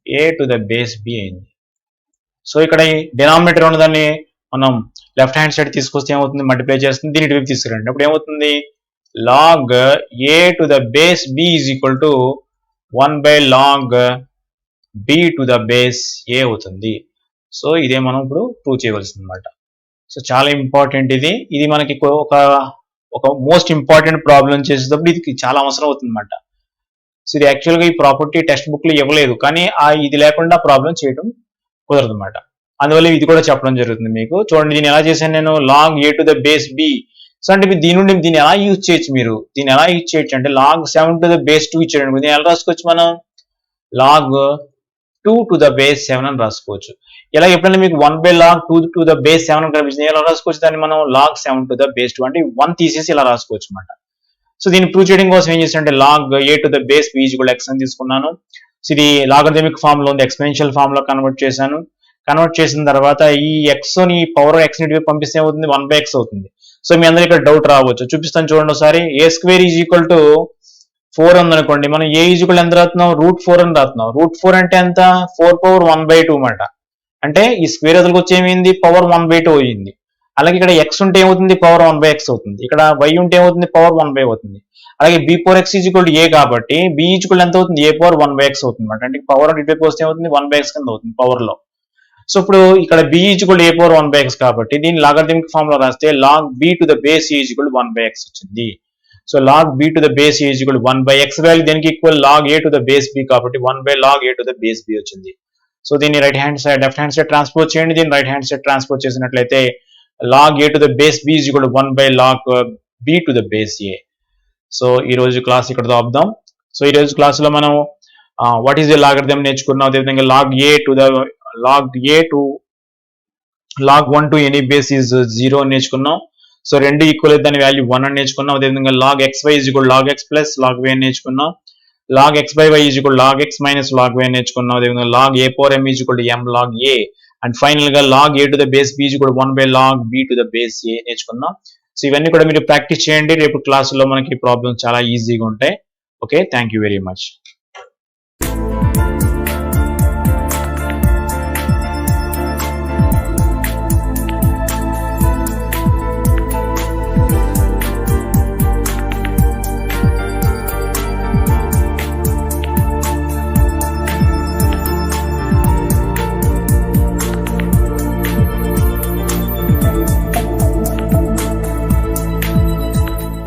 a to the base b అయింది. So ఇక్కడ denominator ఉన్నదాన్ని మనం left hand side తీసుకొస్తే ఏమవుతుంది, multiply చేస్తుంది, దీని ఇటువైపు తీసుకురండి. అప్పుడు ఏమవుతుంది, log a to the base b is equal to 1 by log b to the base a అవుతుంది. సో ఇదే మనం ఇప్పుడు ప్రూవ్ చేయవలసింది అనమాట. సో చాలా ఇంపార్టెంట్ ఇది మనకి ఒక మోస్ట్ ఇంపార్టెంట్ ప్రాబ్లం చేసేటప్పుడు ఇది చాలా అవసరం అవుతుంది అనమాట. సో ఇది యాక్చువల్గా ఈ ప్రాపర్టీ టెక్స్ట్ బుక్ లో ఇవ్వలేదు, కానీ ఇది లేకుండా ప్రాబ్లం చేయడం కుదరదు అనమాట. అందువల్ల ఇది కూడా చెప్పడం జరుగుతుంది మీకు. చూడండి, దీన్ని ఎలా చేశాను నేను, log a to the base b. So అంటే దీని నుండి దీన్ని ఎలా యూజ్ చేయొచ్చు, దీన్ని ఎలా యూజ్ చేయొచ్చు అంటే లాగ్ 7 టు ద బేస్ 2 ఇచ్చాడు. దీన్ని ఎలా రాసుకోవచ్చు మనం, లాగ్ 2 టు ద బేస్ 7 అని రాసుకోవచ్చు. ఇలా ఎప్పుడైనా మీకు 1 by log 2 to the base 7 అని కనిపిస్తుంది, ఎలా రాసుకోవచ్చు దాన్ని మనం, లాగ్ 7 టు ద బేస్ 2 అంటే 1 తీసేసి ఇలా రాసుకోవచ్చు అనమాట. సో దీన్ని ప్రూవ్ చేయడం కోసం ఏం చేశానంటే log a to the base b is equal to x అని తీసుకున్నాను. సో ఇది లాగరిథమిక్ ఫామ్ లో ఉంది, ఎక్స్పెన్షియల్ ఫామ్ లో కన్వర్ట్ చేశాను. కన్వర్ట్ చేసిన తర్వాత ఈ ఎక్స్ ని పవర్ ఎక్స్ ని పంపిస్తే అవుతుంది 1 బై ఎక్స్ అవుతుంది. సో మీ అందరూ ఇక్కడ డౌట్ రావచ్చు, చూపిస్తాను చూడండి ఒకసారి. ఏ స్క్వేర్ ఈజ్ ఈక్వల్ టు 4 ఉందనుకోండి, మనం ఏ ఈజ్ ఈక్వల్ ఎంత రాస్తున్నాం, √4 అని రాస్తున్నాం. √4 అంటే ఎంత, 4 పవర్ 1 బై 2 అన్నమాట. అంటే ఈ స్క్వేర్ అదలకు వచ్చి ఏమైంది, పవర్ 1 బై 2 అయ్యింది. అలాగే ఇక్కడ ఎక్స్ ఉంటే ఏమవుతుంది, పవర్ 1 బై ఎక్స్ అవుతుంది. ఇక్కడ వై ఉంటే ఏమవుతుంది, పవర్ 1 బై అవుతుంది. అలాగే b power x is equal to a కాబట్టి బి ఈజ్ ఈక్వల్ ఎంత అవుతుంది, ఏ పవర్ 1 బై ఎక్స్ అవుతుంది అనమాట. అంటే పవర్ ఇటువైపు వస్తే ఏమవుతుంది, 1 బై ఎక్స్ కింద అవుతుంది పవర్ లో. సో ఇప్పుడు ఇక్కడ b is equal a power 1 by x కాబట్టి దీన్ని లాగరిథమిక్ ఫామ్ లో రాస్తే log b to the base is equal 1 by x వచ్చింది. So log b to the base is equal 1 by x value దేనికి equal, log a to the base b కాబట్టి 1 by log a to the base b వచ్చింది. So దీన్ని right hand side left hand side transpose చేయండి. దీన్ని right hand side transpose చేసినట్లయితే log a to the base b is equal 1 by log b to the base a. So ఈ రోజు class ఇక్కడ ఆపుదాం. So ఈ రోజు క్లాస్ లో మనం వాట్ ఈస్ ద లాగరిథం నేర్చుకున్నాం. అదేవిధంగా log a to log 1 to any base is 0 అని నేర్చుకున్నాం. సో రెండు ఈక్వల్ అయితే దాని వాల్యూ 1 అని నేర్చుకున్నాం. అదేవిధంగా log x y is equal log x plus log y అని నేర్చుకున్నాం. Log x by y is equal log x minus log y అని నేర్చుకున్నాం. అదేవిధంగా log a power m is equal to m log a. And final గా log a to the base b is equal 1 by log b to the base a నేర్చుకున్నాం. So ఇవన్నీ కూడా మీరు practice చేయండి. రేపు క్లాసులో మనకి ప్రాబ్లమ్స్ చాలా ఈజీగా ఉంటాయి. Okay, thank you very much.